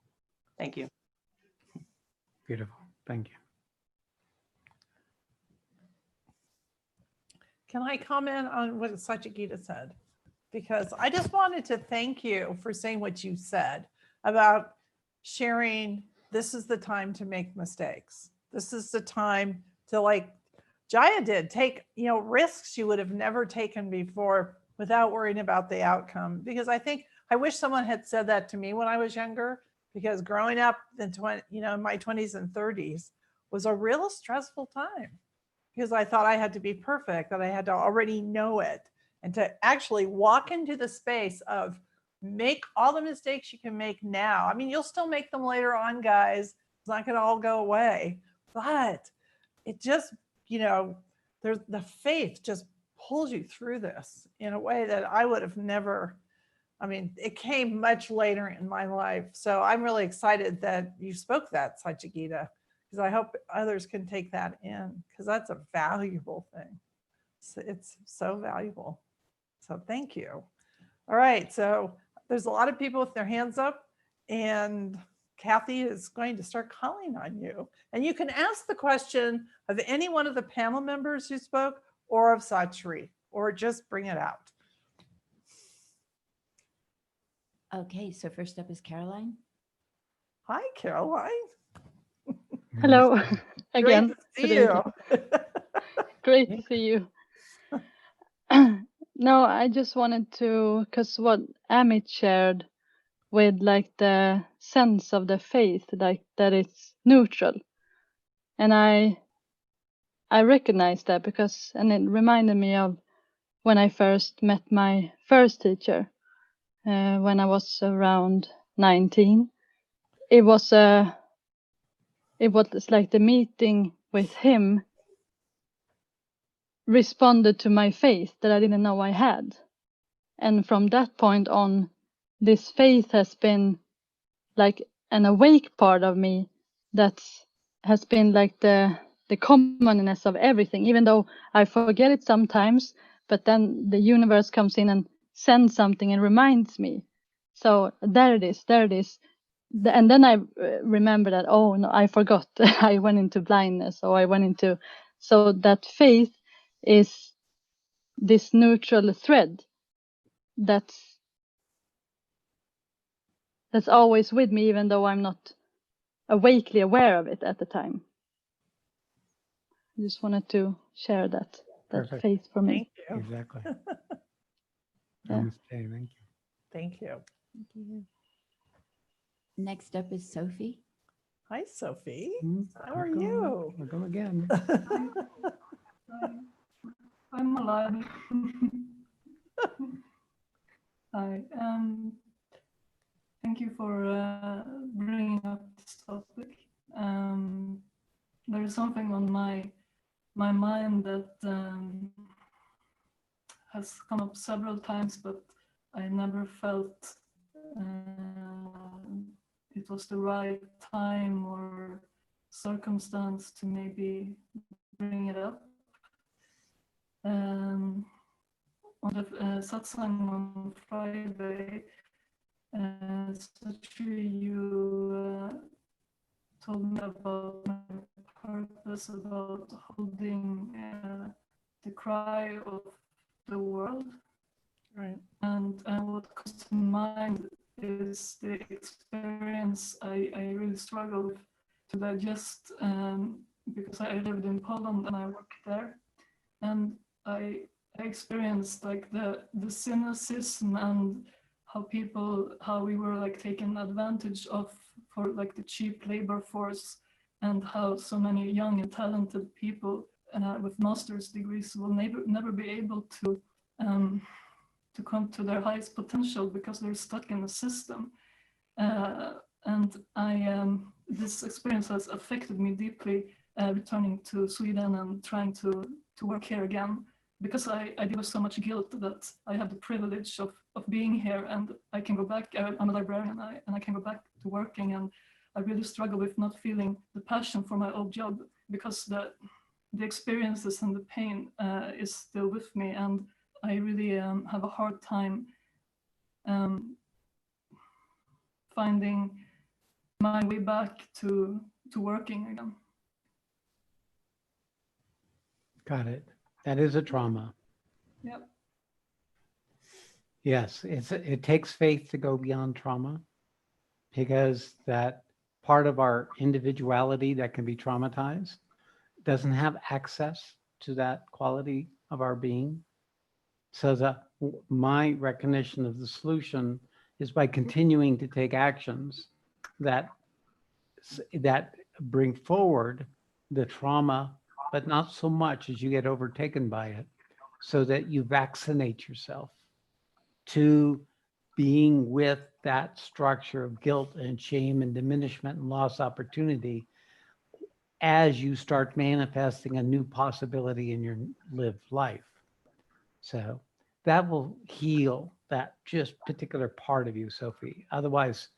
thank you. Beautiful. Thank you. Can I comment on what Satyagita said? Because I just wanted to thank you for saying what you said about sharing. This is the time to make mistakes. This is the time to, like Jaya did, take, risks you would have never taken before without worrying about the outcome. Because I wish someone had said that to me when I was younger, because growing up in my 20s and 30s was a real stressful time, because I thought I had to be perfect, that I had to already know it, and to actually walk into the space of make all the mistakes you can make now. I mean, you'll still make them later on, guys. It's not going to all go away, but it just, there's the faith just pulls you through this in a way that I would have never. I mean, it came much later in my life. So I'm really excited that you spoke that, Satyagita, because I hope others can take that in, because that's a valuable thing. It's so valuable. So thank you. All right, so there's a lot of people with their hands up, and Kathy is going to start calling on you. And you can ask the question of any one of the panel members who spoke, or of Sat Shree, or just bring it out. Okay, so first up is Caroline. Hi, Caroline. Hello again. Great to see Good you. evening. Great to see you. No, I just wanted to, because what Amit shared with like the sense of the faith, like that it's neutral. And I recognize that because, and it reminded me of when I first met my first teacher, when I was around 19. It was like the meeting with him responded to my faith that I didn't know I had. And from that point on, this faith has been like an awake part of me that has been like the commonness of everything, even though I forget it sometimes, but then the universe comes in and sends something and reminds me. So there it is. And then I remember that, oh no, I forgot. I went into blindness, or I went into, so that faith is this neutral thread that's always with me, even though I'm not awakely aware of it at the time. I just wanted to share that Perfect. faith for me. Thank you. Exactly. Yeah. Namaste. Thank you. Thank you. Thank you. Next up is Sophie. Hi, Sophie. Mm, How are welcome. you? Welcome again. I'm alive. Hi. Thank you for bringing up this topic. There is something on my mind that has come up several times, but I never felt it was the right time or circumstance to maybe bring it up. On the Satsang on Friday, Sat Shree, you told me about my purpose, about holding the cry of the world. Right. And what comes to mind is the experience I really struggled to digest because I lived in Poland and I worked there. And I experienced like the cynicism and how we were like taken advantage of for like the cheap labor force, and how so many young and talented people with master's degrees will never be able to come to their highest potential because they're stuck in the system. And this experience has affected me deeply, returning to Sweden and trying to work here again, because I deal with so much guilt that I have the privilege of being here and I can go back. I'm a librarian and I can go back to working, and I really struggle with not feeling the passion for my old job because the experiences and the pain is still with me, and I really have a hard time finding my way back to working again. Got it. That is a trauma. Yep. Yes, it takes faith to go beyond trauma, because that part of our individuality that can be traumatized doesn't have access to that quality of our being. So my recognition of the solution is by continuing to take actions that bring forward the trauma, but not so much as you get overtaken by it, so that you vaccinate yourself to being with that structure of guilt and shame and diminishment and lost opportunity as you start manifesting a new possibility in your lived life. So that will heal that just particular part of you, Sophie. Otherwise,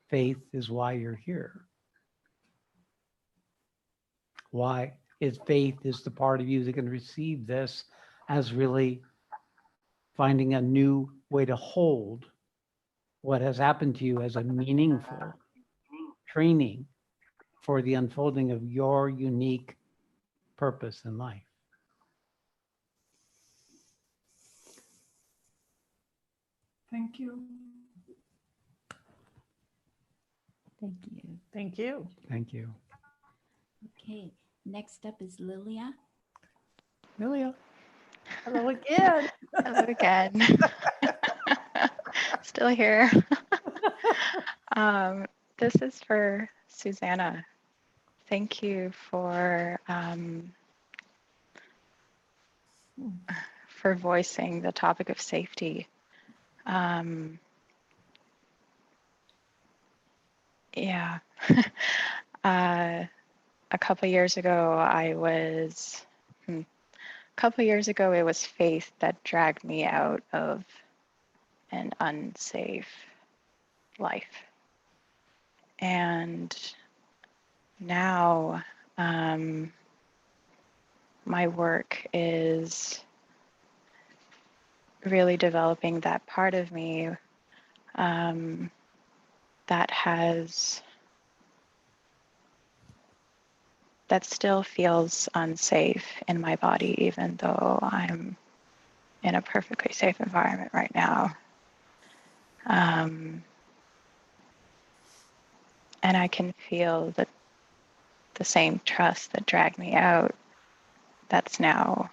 faith is why you're here. Why is faith is the part of you that can receive this as really finding a new way to hold what has happened to you as a meaningful training for the unfolding of your unique purpose in life. Thank you. Thank you. Thank you. Thank you. Okay, next up is Lilia. Lilia. Hello again. Hello again. Still here. This is for Susanna. Thank you for voicing the topic of safety. Yeah. A couple years ago, it was faith that dragged me out of an unsafe life. And now my work is really developing that part of me that still feels unsafe in my body, even though I'm in a perfectly safe environment right now. And I can feel that the same trust that dragged me out, that's now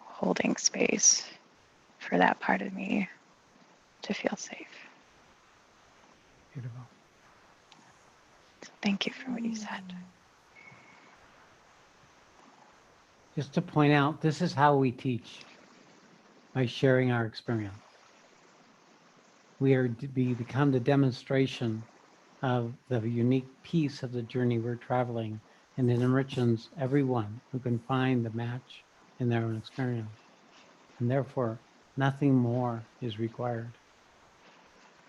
holding space for that part of me to feel safe. Beautiful. So thank you for what you said. Just to point out, this is how we teach, by sharing our experience. We become the demonstration of the unique piece of the journey we're traveling, and it enriches everyone who can find the match in their own experience. And therefore, nothing more is required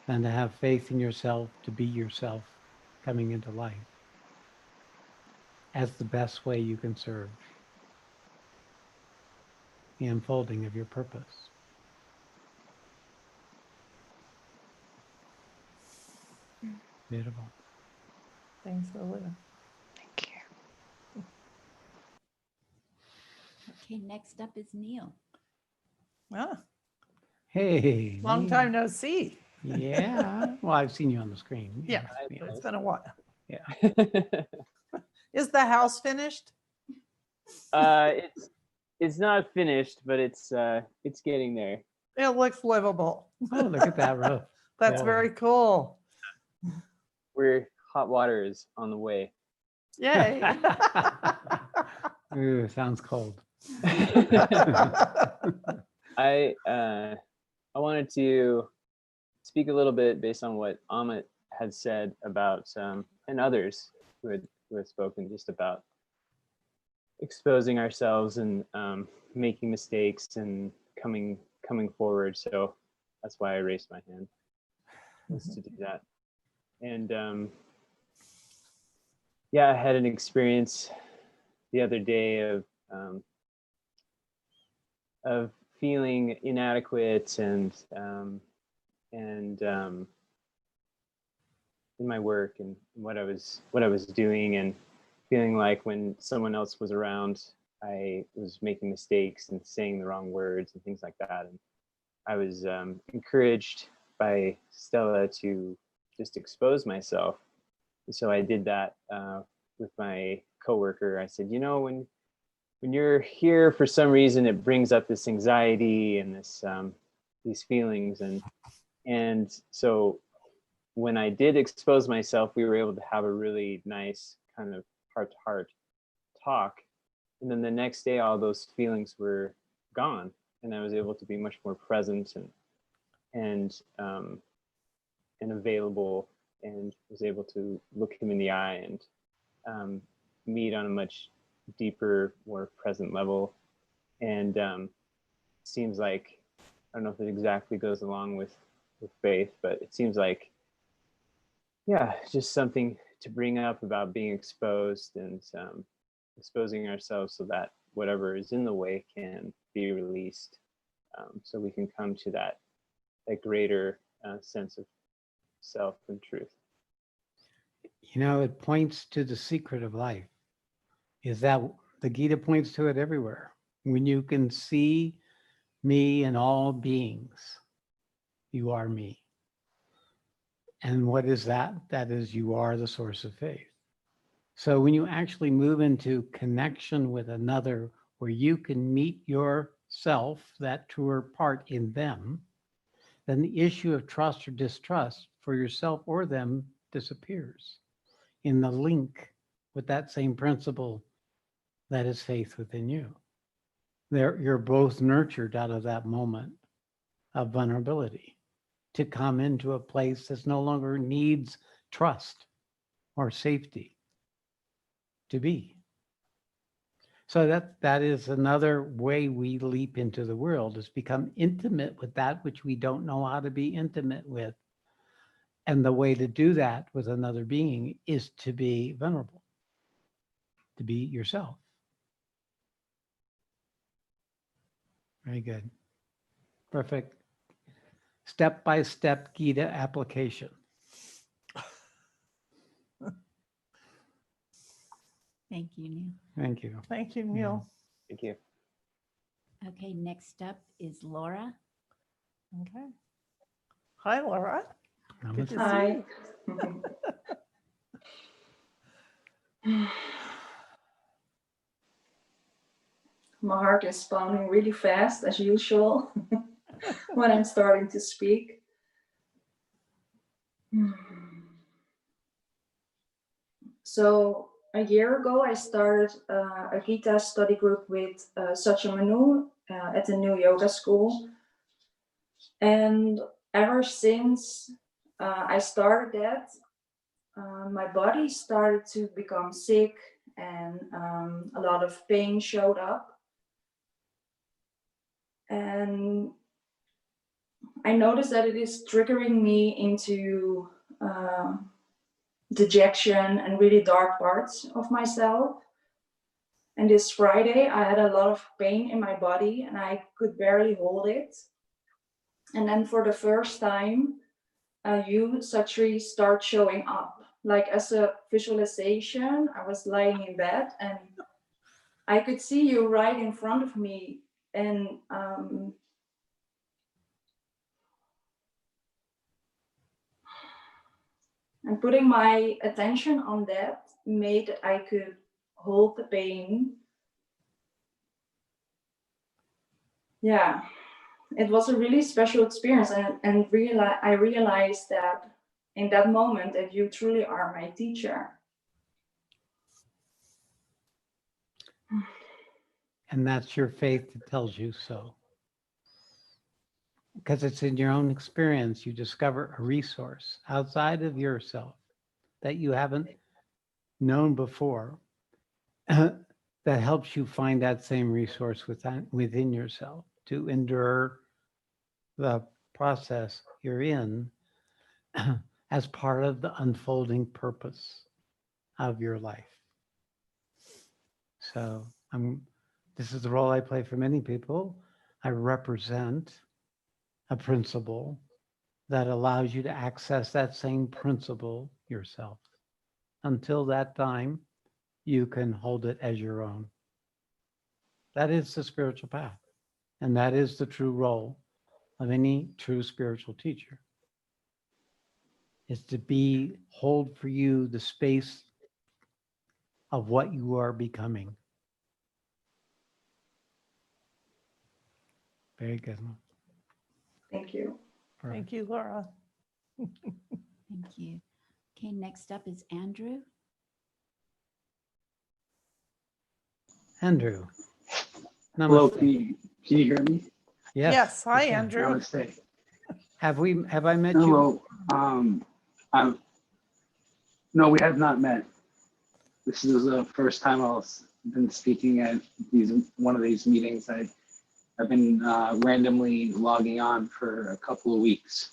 than to have faith in yourself, to be yourself coming into life as the best way you can serve the unfolding of your purpose. Beautiful. Thanks, Lilia. Thank you. Okay, next up is Neil. Ah, Hey. long Neil. time no see. Yeah. Well, I've seen you on the screen. Yeah, Yeah. it's been a while. Yeah. Is the house finished? It's not finished, but it's getting there. It looks livable. Oh, look at that roof. That's Yeah. very cool. Hot water is on the way. Yay. Ooh, sounds cold. I wanted to speak a little bit based on what Amit had said about and others who had spoken just about exposing ourselves and making mistakes and coming forward. So that's why I raised my hand, was to do that. And yeah, I had an experience the other day of feeling inadequate and in my work and what I was doing, and feeling like when someone else was around, I was making mistakes and saying the wrong words and things like that. And I was encouraged by Stella to just expose myself. And so I did that with my coworker. I said, when you're here, for some reason, it brings up this anxiety and this these feelings, and so when I did expose myself, we were able to have a really nice kind of heart-to-heart talk. And then the next day, all those feelings were gone, and I was able to be much more present and available, and was able to look him in the eye and meet on a much deeper, more present level. And seems like, I don't know if it exactly goes along with faith, but it seems like, yeah, just something to bring up about being exposed and exposing ourselves so that whatever is in the way can be released, so we can come to that greater sense of self and truth. You know, it points to the secret of life, is that the Gita points to it everywhere. When you can see me and all beings, you are me. And what is that? That is, you are the source of faith. So when you actually move into connection with another, where you can meet yourself, that truer part in them, then the issue of trust or distrust for yourself or them disappears in the link with that same principle that is faith within you. You're both nurtured out of that moment of vulnerability to come into a place that no longer needs trust or safety to be. So that is another way we leap into the world, is become intimate with that which we don't know how to be intimate with. And the way to do that with another being is to be vulnerable, to be yourself. Very good. Perfect. Step-by-step Gita application. Thank you, Neil. Thank you. Thank you, Neil. Thank you. Okay, next up is Laura. Okay. Hi, Laura. Good to see Hi. you. My heart is pounding really fast as usual when I'm starting to speak. So a year ago, I started a Gita study group with Sat Shree at the new yoga school. And ever since I started that, my body started to become sick, and a lot of pain showed up. And I noticed that it is triggering me into dejection and really dark parts of myself. And this Friday, I had a lot of pain in my body and I could barely hold it. And then for the first time, you, Sat Shree, start showing up. Like as a visualization, I was lying in bed and I could see you right in front of me. And putting my attention on that made that I could hold the pain. Yeah, it was a really special experience, and I realized that in that moment that you truly are my teacher. And that's your faith that tells you so. Because it's in your own experience, you discover a resource outside of yourself that you haven't known before that helps you find that same resource within yourself to endure the process you're in as part of the unfolding purpose of your life. So this is the role I play for many people. I represent a principle that allows you to access that same principle yourself. Until that time, you can hold it as your own. That is the spiritual path. And that is the true role of any true spiritual teacher, is to hold for you the space of what you are becoming. Very good. Thank you. Thank you, Laura. Thank you. Okay, next up is Andrew. Andrew. Hello, Namaste. can you hear me? Yes. Hi, we can. Andrew. Namaste. Have I met Hello. you? No, we have not met. This is the first time I've been speaking at one of these meetings. I've been randomly logging on for a couple of weeks.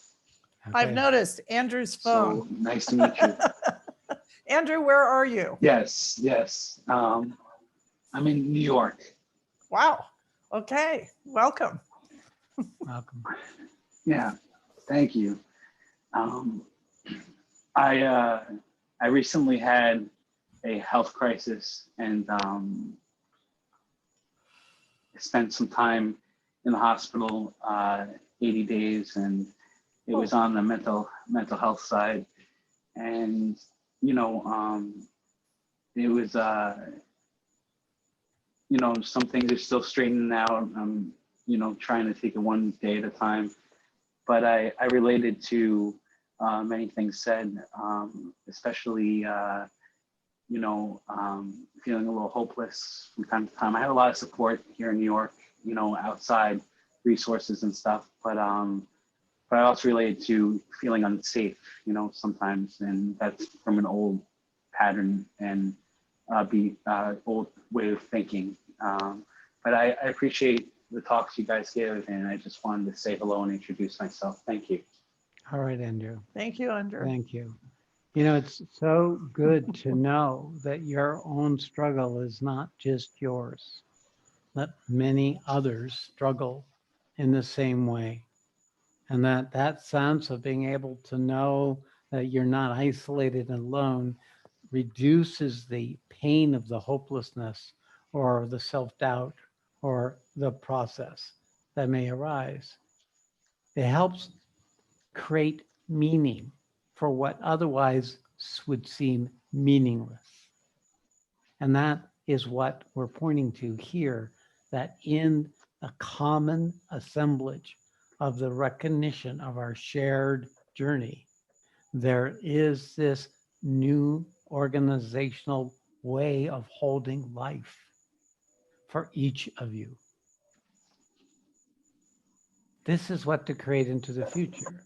I've noticed Andrew's phone. So nice to meet you. Andrew, where are you? Yes. I'm in New York. Wow. Okay. Welcome. Welcome. Yeah, thank you. I recently had a health crisis and spent some time in the hospital, 80 days, and it was on the mental health side. And it was some things are still straightening out. I'm trying to take it one day at a time. But I related to many things said, especially feeling a little hopeless from time to time. I have a lot of support here in New York, outside resources and stuff, but I also related to feeling unsafe, sometimes, and that's from an old pattern and old way of thinking. But I appreciate the talks you guys give, and I just wanted to say hello and introduce myself. Thank you. All right, Andrew. Thank you, Andrew. Thank you. It's so good to know that your own struggle is not just yours, that many others struggle in the same way. And that sense of being able to know that you're not isolated and alone reduces the pain of the hopelessness or the self-doubt or the process that may arise. It helps create meaning for what otherwise would seem meaningless. And that is what we're pointing to here, that in a common assemblage of the recognition of our shared journey, there is this new organizational way of holding life for each of you. This is what to create into the future.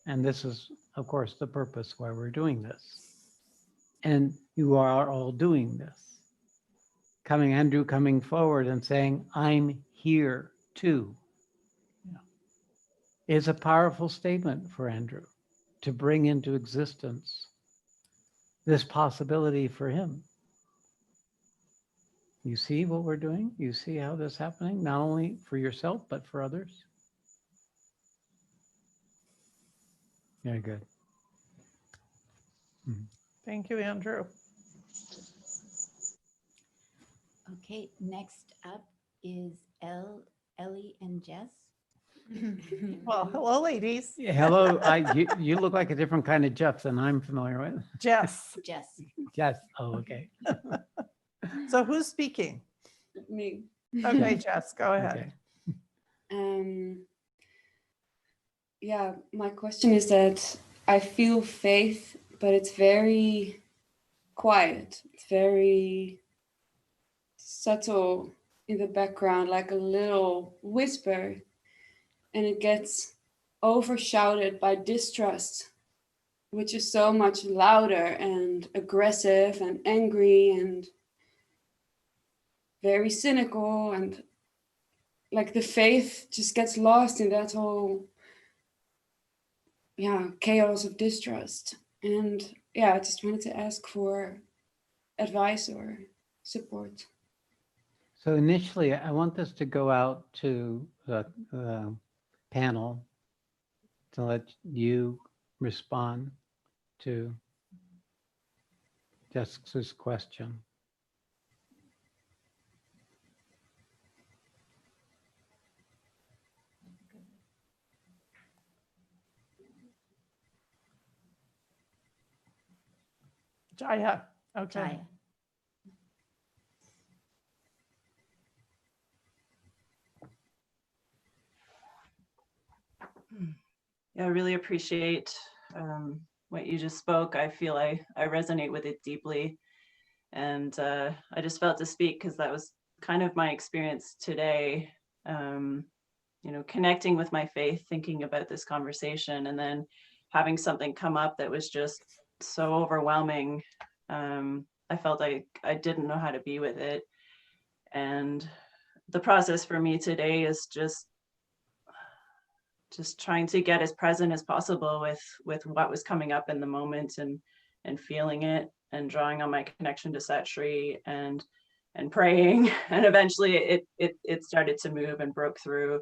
And this is, of course, the purpose why we're doing this. And you are all doing this. Andrew coming forward and saying, I'm here too, is a powerful statement for Andrew to bring into existence this possibility for him. You see what we're doing? You see how this is happening, not only for yourself, but for others? Very good. Thank you, Andrew. Okay, next up is Ellie and Jess. Well, hello, ladies. Yeah, hello. You look like a different kind of Jeff than I'm familiar with. Jess. Jess. Jess. Oh, okay. So who's speaking? Me. Okay, Jess, go ahead. Okay. Yeah, my question is that I feel faith, but it's very quiet. It's very subtle in the background, like a little whisper, and it gets overshadowed by distrust, which is so much louder and aggressive and angry and very cynical, and like the faith just gets lost in that whole chaos of distrust. And I just wanted to ask for advice or support. So initially, I want this to go out to the panel to let you respond to Jessica's question. Jaya. Okay. Jaya. Yeah, I really appreciate what you just spoke. I feel I resonate with it deeply. And I just felt to speak because that was kind of my experience today, connecting with my faith, thinking about this conversation, and then having something come up that was just so overwhelming. I felt like I didn't know how to be with it. And the process for me today is just trying to get as present as possible with what was coming up in the moment and feeling it and drawing on my connection to Sat Shree and and praying, and eventually it started to move and broke through.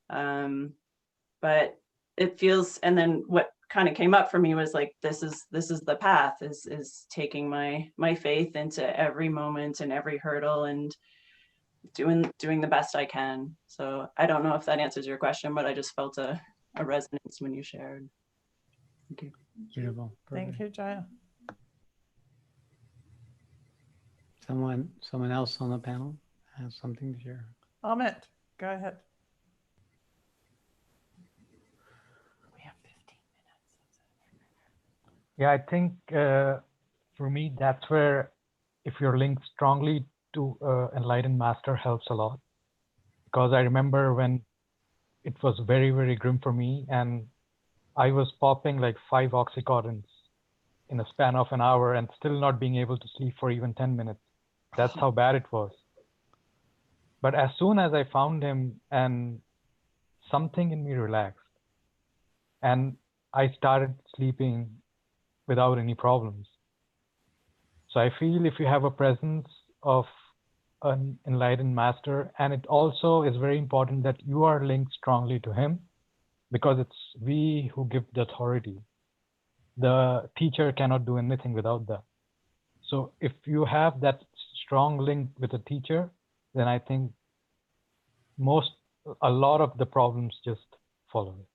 But it feels, and then what kind of came up for me was like, this is the path, is taking my faith into every moment and every hurdle and doing the best I can. So I don't know if that answers your question, but I just felt a resonance when you shared. Thank you. Beautiful. Thank you, Jaya. Someone else on the panel has something to share. Amit, go ahead. We have 15 minutes. Yeah, I think for me, that's where, if you're linked strongly to enlightened master, helps a lot. Because I remember when it was very, very grim for me, and I was popping like 5 oxycontins in a span of an hour and still not being able to sleep for even 10 minutes. That's how bad it was. But as soon as I found him, and something in me relaxed, and I started sleeping without any problems. So I feel if you have a presence of an enlightened master, and it also is very important that you are linked strongly to him, because it's we who give the authority. The teacher cannot do anything without that. So if you have that strong link with a teacher, then I think a lot of the problems just follow it.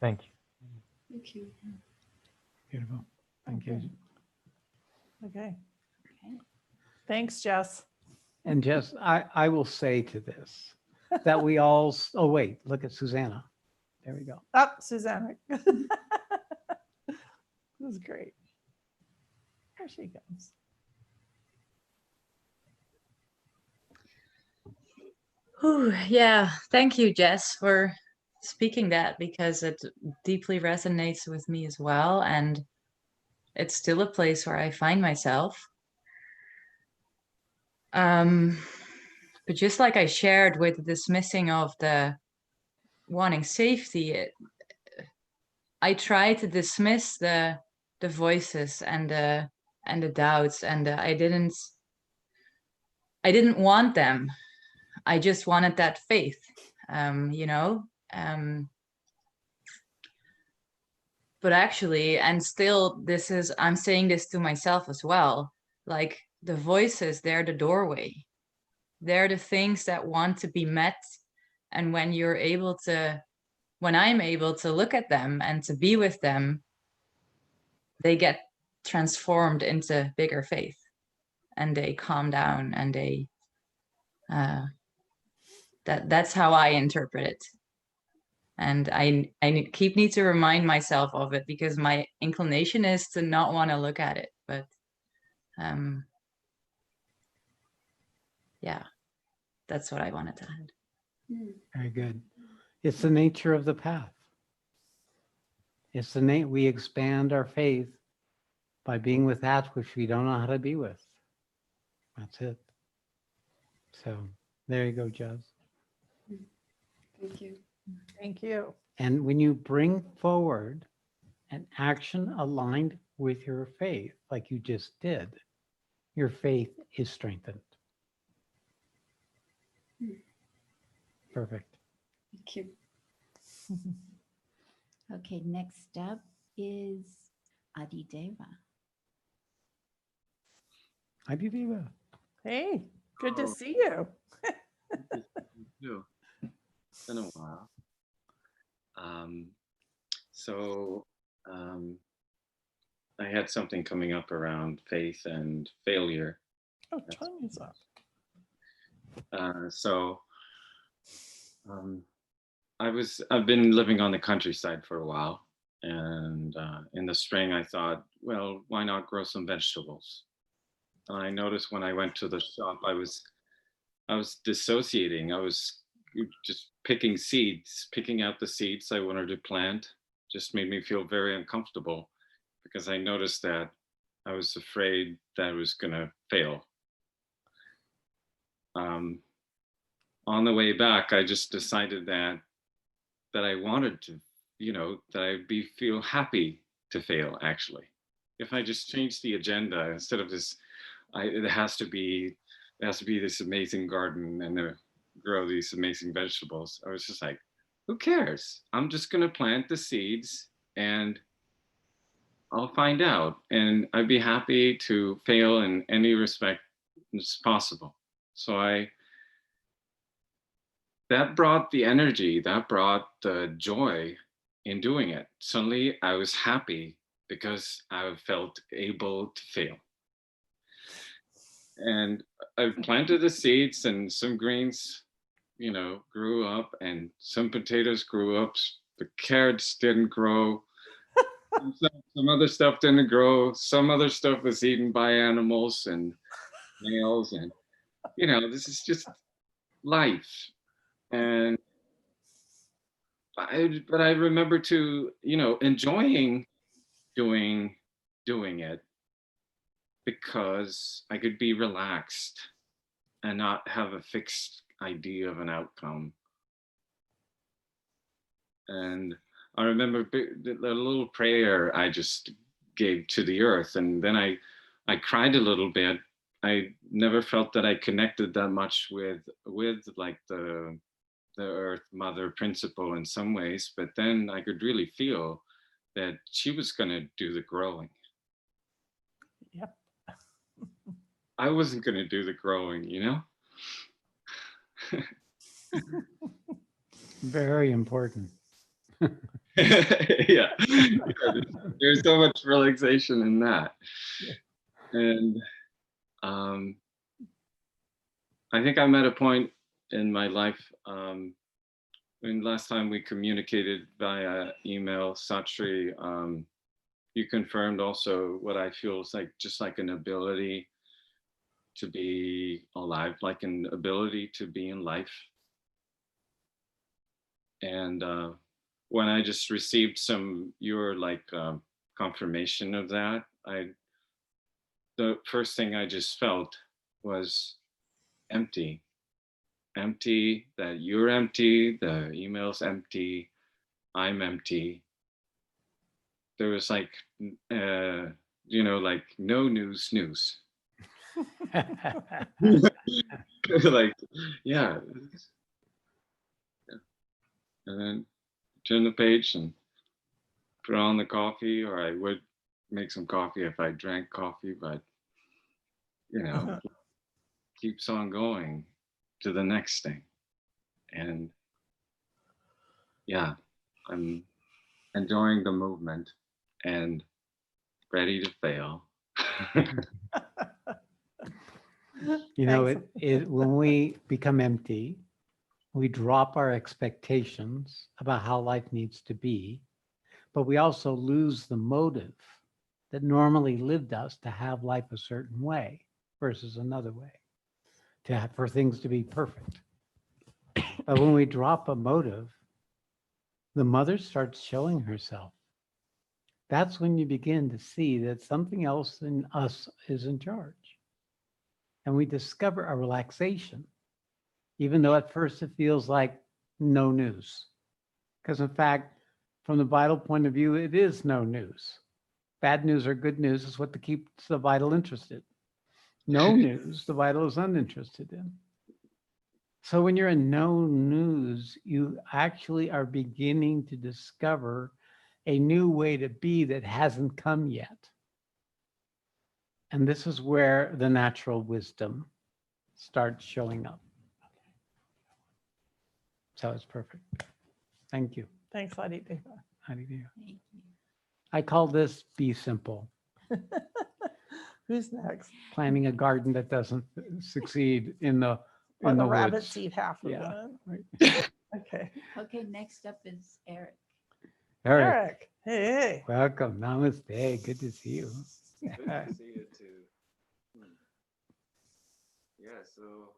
Thank you. Thank you. Beautiful. Thank you. Okay. Thanks, Jess. And Jess, I will say to this, that we all, oh wait, look at Susanna. There we go. Oh, Susanna. This is great. Here she comes. Whew, yeah, thank you, Jess, for speaking that, because it deeply resonates with me as well. And it's still a place where I find myself. But just like I shared with the dismissing of the wanting safety, I try to dismiss the voices and the doubts, and I didn't want them. I just wanted that faith, you know. But actually, and still, I'm saying this to myself as well. Like, the voices, they're the doorway. They're the things that want to be met. And when I'm able to look at them and to be with them, they get transformed into bigger faith, and they calm down, and they that's how I interpret it. And I need to remind myself of it, because my inclination is to not want to look at it. But yeah, that's what I wanted to add. Very good. It's the nature of the path. It's we expand our faith by being with that which we don't know how to be with. That's it. So there you go, Jess. Thank you. Thank you. And when you bring forward an action aligned with your faith, like you just did, your faith is strengthened. Perfect. Thank you. Okay, next up is Adideva. Adideva. Hey, good to Oh. see you. It's been a while. I had something coming up around faith and failure. Oh, Tanya's up. I've been living on the countryside for a while, and in the spring I thought, well, why not grow some vegetables? And I noticed when I went to the shop, I was dissociating. I was just picking out the seeds I wanted to plant. Just made me feel very uncomfortable, because I noticed that I was afraid that I was going to fail. On the way back, I just decided that I wanted to, that I'd feel happy to fail, actually. If I just changed the agenda, instead of this, it has to be this amazing garden and grow these amazing vegetables. I was just like, who cares? I'm just gonna plant the seeds and I'll find out, and I'd be happy to fail in any respect as possible. So that brought the energy, that brought the joy in doing it. Suddenly I was happy because I felt able to fail. And I planted the seeds, and some greens, grew up, and some potatoes grew up. The carrots didn't grow. Some other stuff didn't grow. Some other stuff was eaten by animals and snails, and this is just life. And but I remember to enjoying doing it, because I could be relaxed and not have a fixed idea of an outcome. And I remember the little prayer I just gave to the earth, and then I cried a little bit. I never felt that I connected that much with like the earth mother principle in some ways, but then I could really feel that she was going to do the growing. Yep. I wasn't going to do the growing, Very important. yeah. There's so much relaxation in that. And I think I'm at a point in my life, when last time we communicated via email, Sat Shree, you confirmed also what I feel is just like an ability to be alive, like an ability to be in life. And when I just received your confirmation of that, the first thing I just felt was empty, that you're empty, the email's empty, I'm empty. There was like no news. Like, yeah. And then turn the page and put on the coffee, or I would make some coffee if I drank coffee, but keeps on going to the next thing. And yeah, I'm enjoying the movement and ready to fail. When we become empty, we drop our expectations about how life needs to be, but we also lose the motive that normally lived us to have life a certain way versus another way, for things to be perfect. But when we drop a motive, the mother starts showing herself. That's when you begin to see that something else in us is in charge. And we discover a relaxation, even though at first it feels like no news. Because in fact, from the vital point of view, it is no news. Bad news or good news is what keeps the vital interested. No news, the vital is uninterested in. So when you're in no news, you actually are beginning to discover a new way to be that hasn't come yet. And this is where the natural wisdom starts showing up. So it's perfect. Thank you. Thanks, Aditya. Thank you. I call this be simple. Who's next? Planting a garden that doesn't succeed in the Or the woods. rabbits eat half of Yeah, it. right. Okay. Okay, next up is Eric. Eric. Hey. Welcome. Namaste. Good to see you. Good to see you too. Yeah, so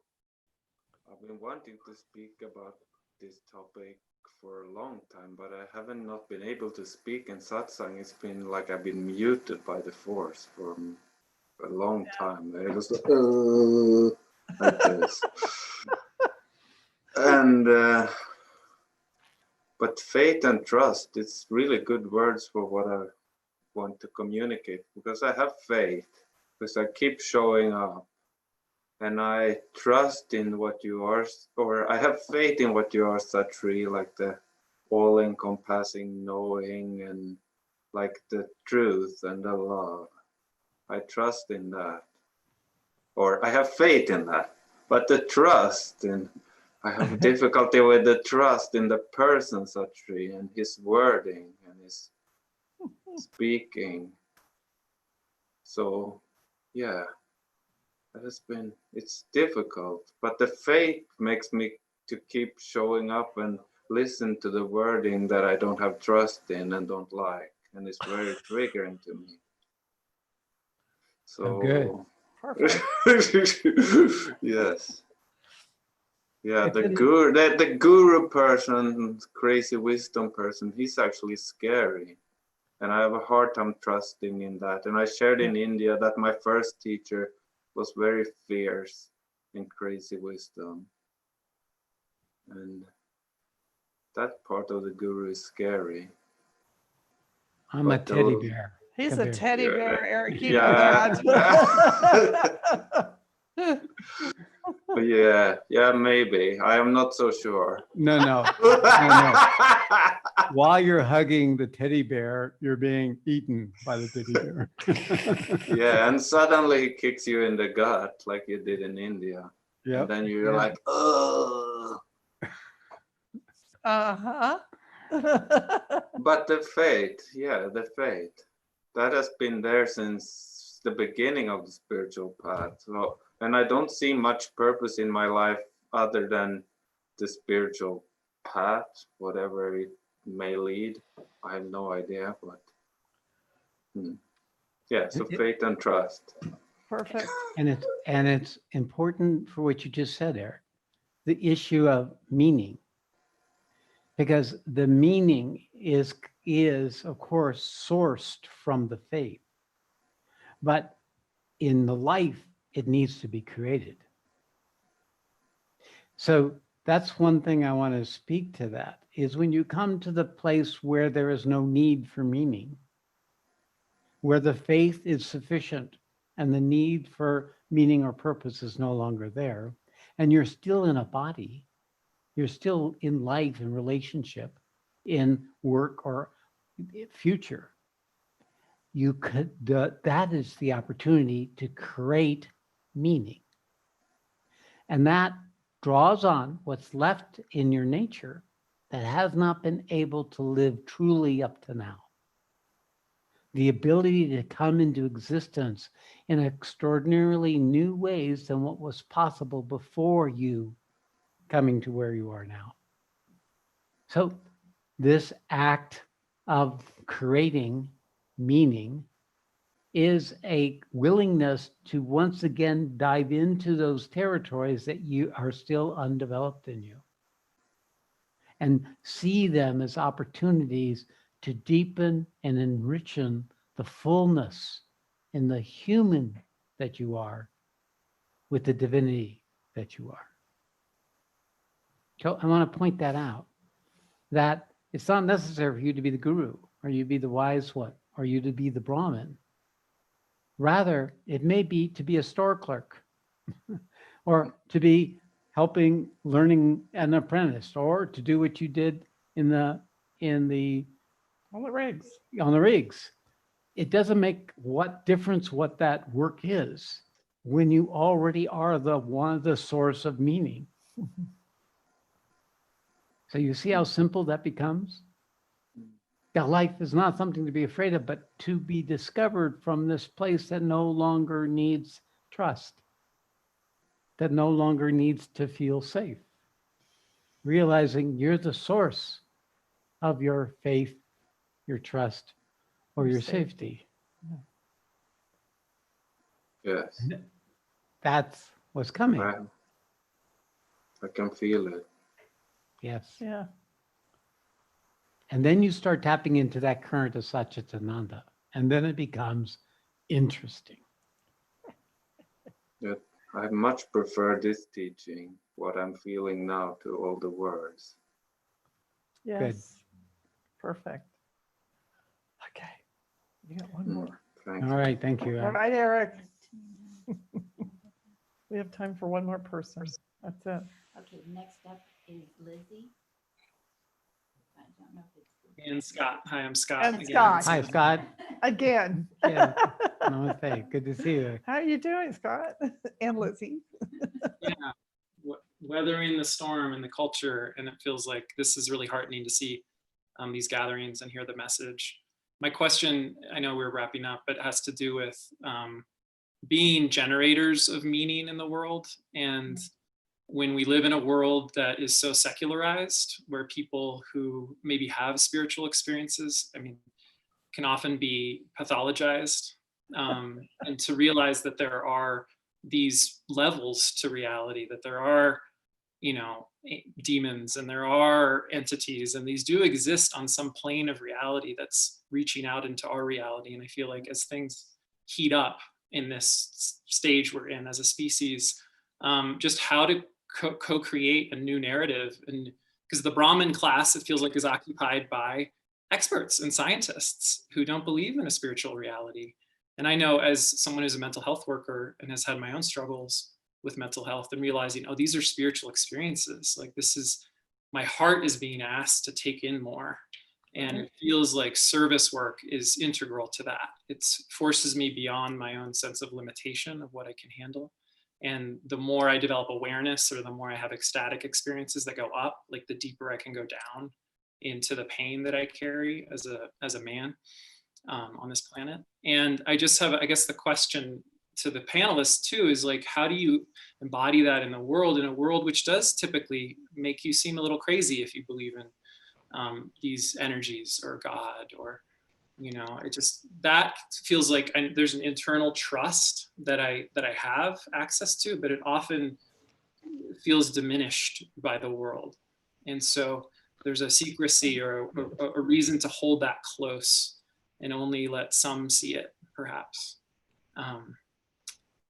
I've been wanting to speak about this topic for a long time, but I haven't not been able to speak in satsang. It's been like I've been muted by the force for a long time. I was like this. And but faith and trust, it's really good words for what I want to communicate, because I have faith, because I keep showing up. And I trust in what you are, or I have faith in what you are, Sat Shree, like the all-encompassing knowing and like the truth and the love. I trust in that. Or I have faith in that. But the trust, and I have difficulty with the trust in the person, Sat Shree, and his wording and his speaking. So, yeah. It's difficult, but the faith makes me to keep showing up and listen to the wording that I don't have trust in and don't like, and it's very triggering to me. So good. Perfect. Yes. Yeah, the guru person, crazy wisdom person, he's actually scary. And I have a hard time trusting in that. And I shared in India that my first teacher was very fierce and crazy wisdom. And that part of the guru is scary. I'm a teddy bear. He's Come a here. teddy bear, Eric. Keep Yeah. that. Yeah, maybe. I am not so sure. No. While you're hugging the teddy bear, you're being eaten by the teddy bear. Yeah, and suddenly he kicks you in the gut like you did in India. Yep. And then you're like, oh. Uh-huh. But the faith, the faith, that has been there since the beginning of the spiritual path. So, and I don't see much purpose in my life other than the spiritual path, whatever it may lead. I have no idea, but yeah, so faith and trust. Perfect. And it's important for what you just said, Eric, the issue of meaning. Because the meaning is of course sourced from the faith. But in the life, it needs to be created. So that's one thing I want to speak to, that is when you come to the place where there is no need for meaning, where the faith is sufficient and the need for meaning or purpose is no longer there, and you're still in a body, you're still in life, in relationship, in work or future, you could, that is the opportunity to create meaning. And that draws on what's left in your nature that has not been able to live truly up to now. The ability to come into existence in extraordinarily new ways than what was possible before you coming to where you are now. So this act of creating meaning is a willingness to once again dive into those territories that you are still undeveloped in you and see them as opportunities to deepen and enrichen the fullness in the human that you are with the divinity that you are. So I want to point that out, that it's not necessary for you to be the guru or you be the wise one or you to be the Brahmin. Rather, it may be to be a store clerk or to be helping learning an apprentice, or to do what you did on the rigs. It doesn't make what difference what that work is when you already are the source of meaning. So you see how simple that becomes? That life is not something to be afraid of, but to be discovered from this place that no longer needs trust, that no longer needs to feel safe. Realizing you're the source of your faith, your trust, or your safety. Yes. That's what's coming. I can feel it. Yes. Yeah. And then you start tapping into that current of Satchitananda, and then it becomes interesting. Yeah, I much prefer this teaching, what I'm feeling now, to all the words. Yes. Good. Perfect. Okay. You got one more. Thank All right. Thank you. All right, Eric. We have time for one more person. That's it. Okay, next up is Lizzie. I don't know if it's. And Scott. Hi, I'm Scott. And again. Scott. Hi, Scott. Again. Yeah. Namaste. Good to see you. How are you doing, Scott? And Lizzie. Yeah, weathering the storm and the culture, and it feels like this is really heartening to see these gatherings and hear the message. My question, I know we're wrapping up, but it has to do with being generators of meaning in the world. And when we live in a world that is so secularized, where people who maybe have spiritual experiences, I mean, can often be pathologized, and to realize that there are these levels to reality, that there are, you know, demons and there are entities, and these do exist on some plane of reality that's reaching out into our reality. And I feel like as things heat up in this stage we're in as a species, just how to co-create a new narrative. And because the Brahmin class, it feels like, is occupied by experts and scientists who don't believe in a spiritual reality. And I know, as someone who's a mental health worker and has had my own struggles with mental health, and realizing, oh, these are spiritual experiences. Like, this is, my heart is being asked to take in more. And it feels like service work is integral to that. It forces me beyond my own sense of limitation of what I can handle. And the more I develop awareness, or the more I have ecstatic experiences that go up, like the deeper I can go down into the pain that I carry as a man on this planet. And I just have, I guess, the question to the panelists too is like, how do you embody that in a world which does typically make you seem a little crazy if you believe in these energies or God, or, you know, it just, that feels like there's an internal trust that I have access to, but it often feels diminished by the world. And so there's a secrecy or a reason to hold that close and only let some see it, perhaps.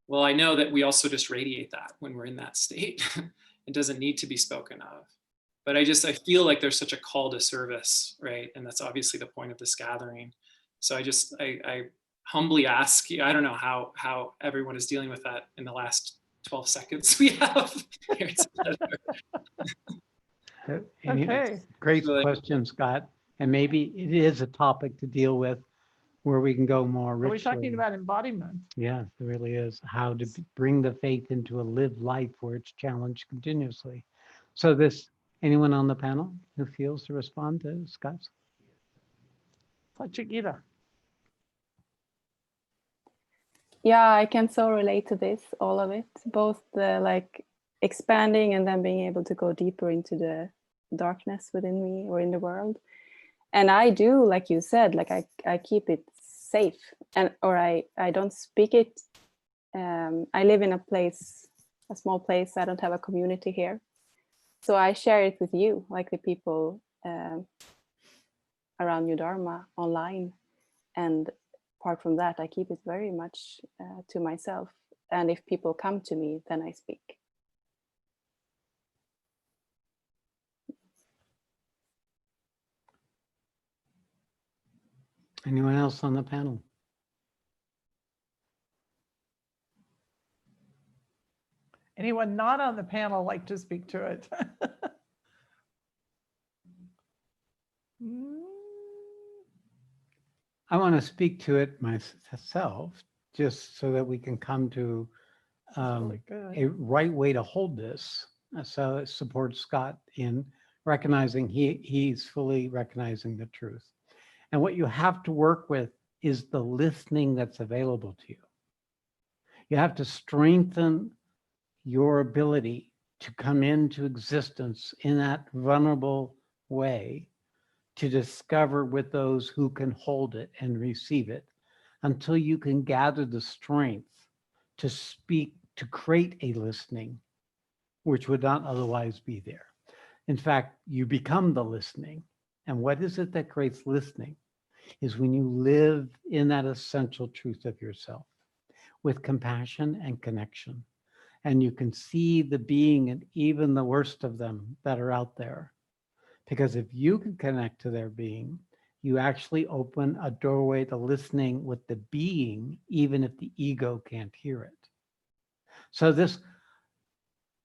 Well, I know that we also just radiate that when we're in that state. It doesn't need to be spoken of. But I feel like there's such a call to service, right? And that's obviously the point of this gathering. So I humbly ask you, I don't know how everyone is dealing with that in the last 12 seconds we have here together. Okay. Great question, Scott. And maybe it is a topic to deal with where we can go more Are richly. we talking about embodiment? Yeah, it really is. How to bring the faith into a lived life where it's challenged continuously. So anyone on the panel who feels to respond to Scott's? Satchigita. Yeah, I can so relate to this, all of it, both the like expanding and then being able to go deeper into the darkness within me or in the world. And I do, like you said, like I keep it safe, or I don't speak it. I live in a small place. I don't have a community here. So I share it with you, like the people around New Dharma online. And apart from that, I keep it very much to myself. And if people come to me, then I speak. Anyone else on the panel? Anyone not on the panel like to speak to it? I want to speak to it myself, just so that we can come to a right way to hold this. So it supports Scott in recognizing he's fully recognizing the truth. And what you have to work with is the listening that's available to you. You have to strengthen your ability to come into existence in that vulnerable way, to discover with those who can hold it and receive it, until you can gather the strength to speak, to create a listening, which would not otherwise be there. In fact, you become the listening. And what is it that creates listening? Is when you live in that essential truth of yourself with compassion and connection. And you can see the being and even the worst of them that are out there. Because if you can connect to their being, you actually open a doorway to listening with the being, even if the ego can't hear it. So this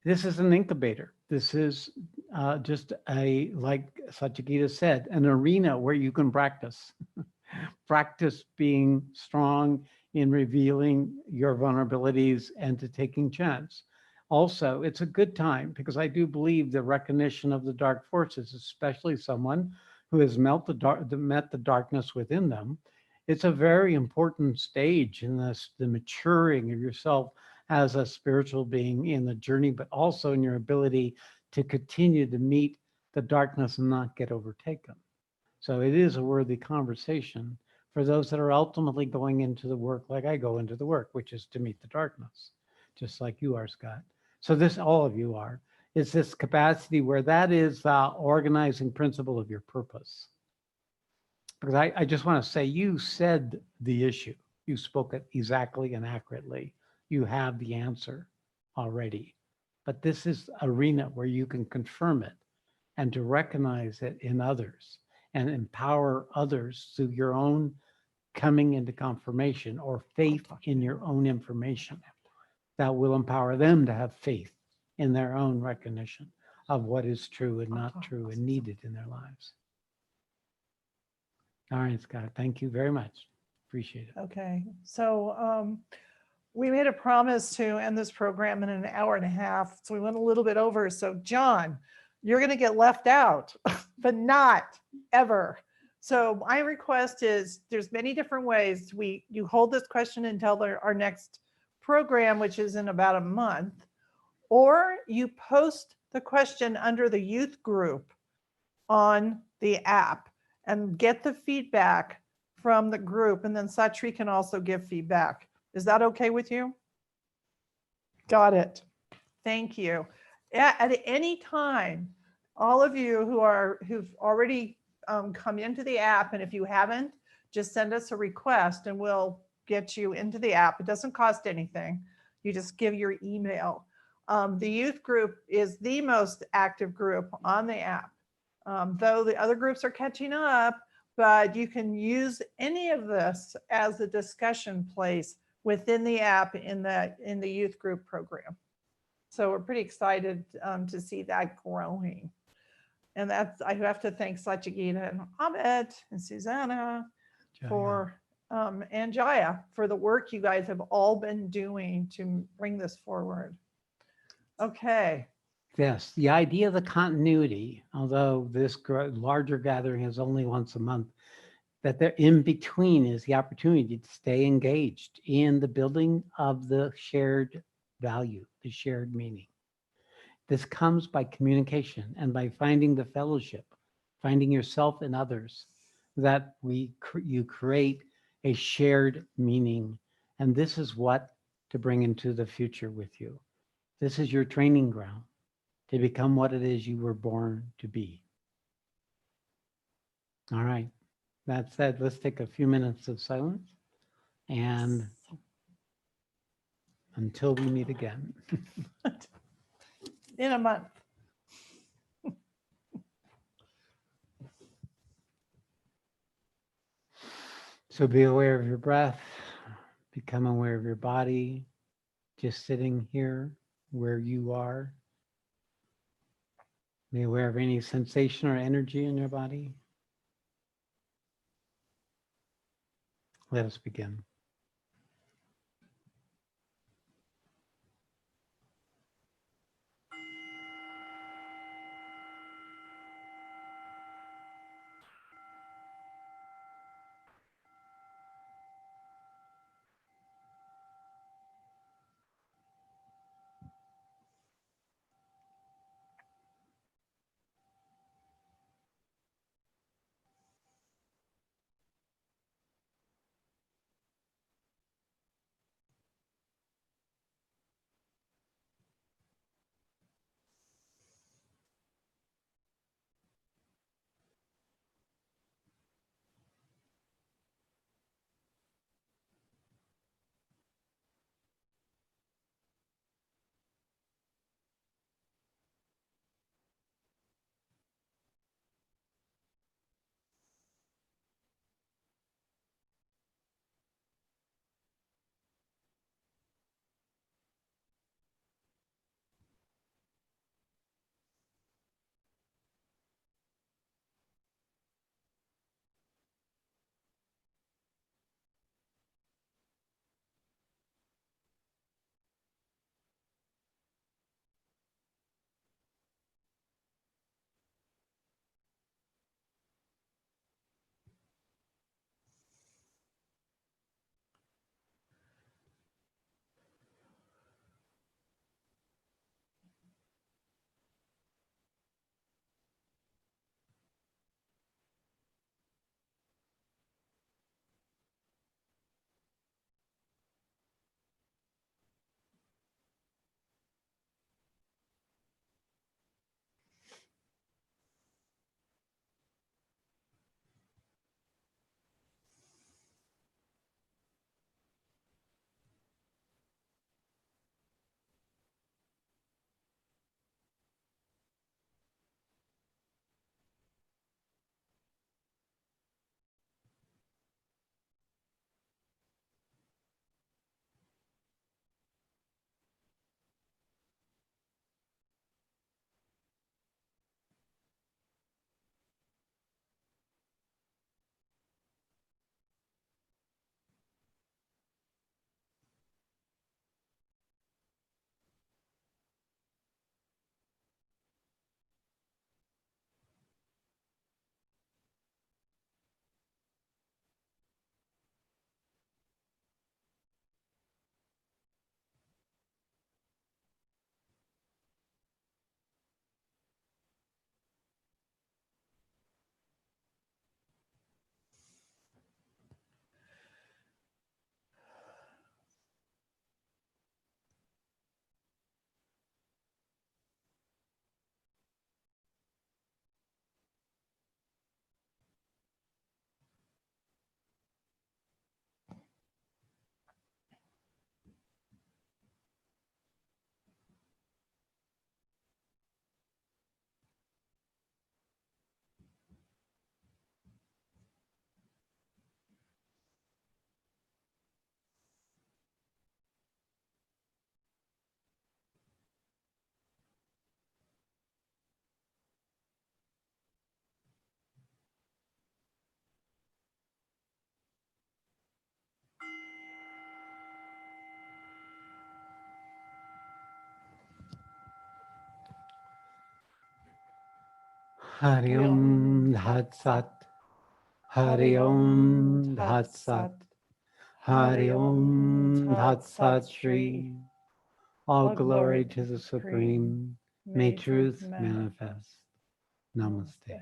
is an incubator. This is just like Satchigita said, an arena where you can practice. Practice being strong in revealing your vulnerabilities and to taking chance. Also, it's a good time because I do believe the recognition of the dark forces, especially someone who has met the darkness within them. It's a very important stage in this, the maturing of yourself as a spiritual being in the journey, but also in your ability to continue to meet the darkness and not get overtaken. So it is a worthy conversation for those that are ultimately going into the work like I go into the work, which is to meet the darkness, just like you are, Scott. So this, all of you are, is this capacity where that is the organizing principle of your purpose. Because I just want to say, you said the issue. You spoke it exactly and accurately. You have the answer already. But this is arena where you can confirm it and to recognize it in others and empower others through your own coming into confirmation or faith in your own information that will empower them to have faith in their own recognition of what is true and not true and needed in their lives. All right, Scott, thank you very much. Appreciate it. Okay, so we made a promise to end this program in an hour and a half, so we went a little bit over. So John, you're going to get left out, but not ever. So my request is, there's many different ways. You hold this question until our next program, which is in about a month, or you post the question under the youth group on the app and get the feedback from the group, and then Sat Shree can also give feedback. Is that okay with you? Got it. Thank you. At any time, all of you who've already come into the app, and if you haven't, just send us a request and we'll get you into the app. It doesn't cost anything. You just give your email. The youth group is the most active group on the app, though the other groups are catching up, but you can use any of this as a discussion place within the app in the youth group program. So we're pretty excited to see that growing. And that's, I have to thank Satchigita and Amit and Susanna for, and Jaya for the work you guys have all been doing to bring this forward. Okay. Yes, the idea of the continuity, although this larger gathering is only once a month, that there in between is the opportunity to stay engaged in the building of the shared value, the shared meaning. This comes by communication and by finding the fellowship, finding yourself and others, that you create a shared meaning. And this is what to bring into the future with you. This is your training ground to become what it is you were born to be. All right. That said, let's take a few minutes of silence, and until we meet again. In a month. So be aware of your breath, become aware of your body, just sitting here where you are. Be aware of any sensation or energy in your body. Let us begin. Hari Om Dhat Sat. Hari Om Dhat Sat. Hari Om Dhat Sat Shree. All glory to the Supreme. May truth manifest. Namaste.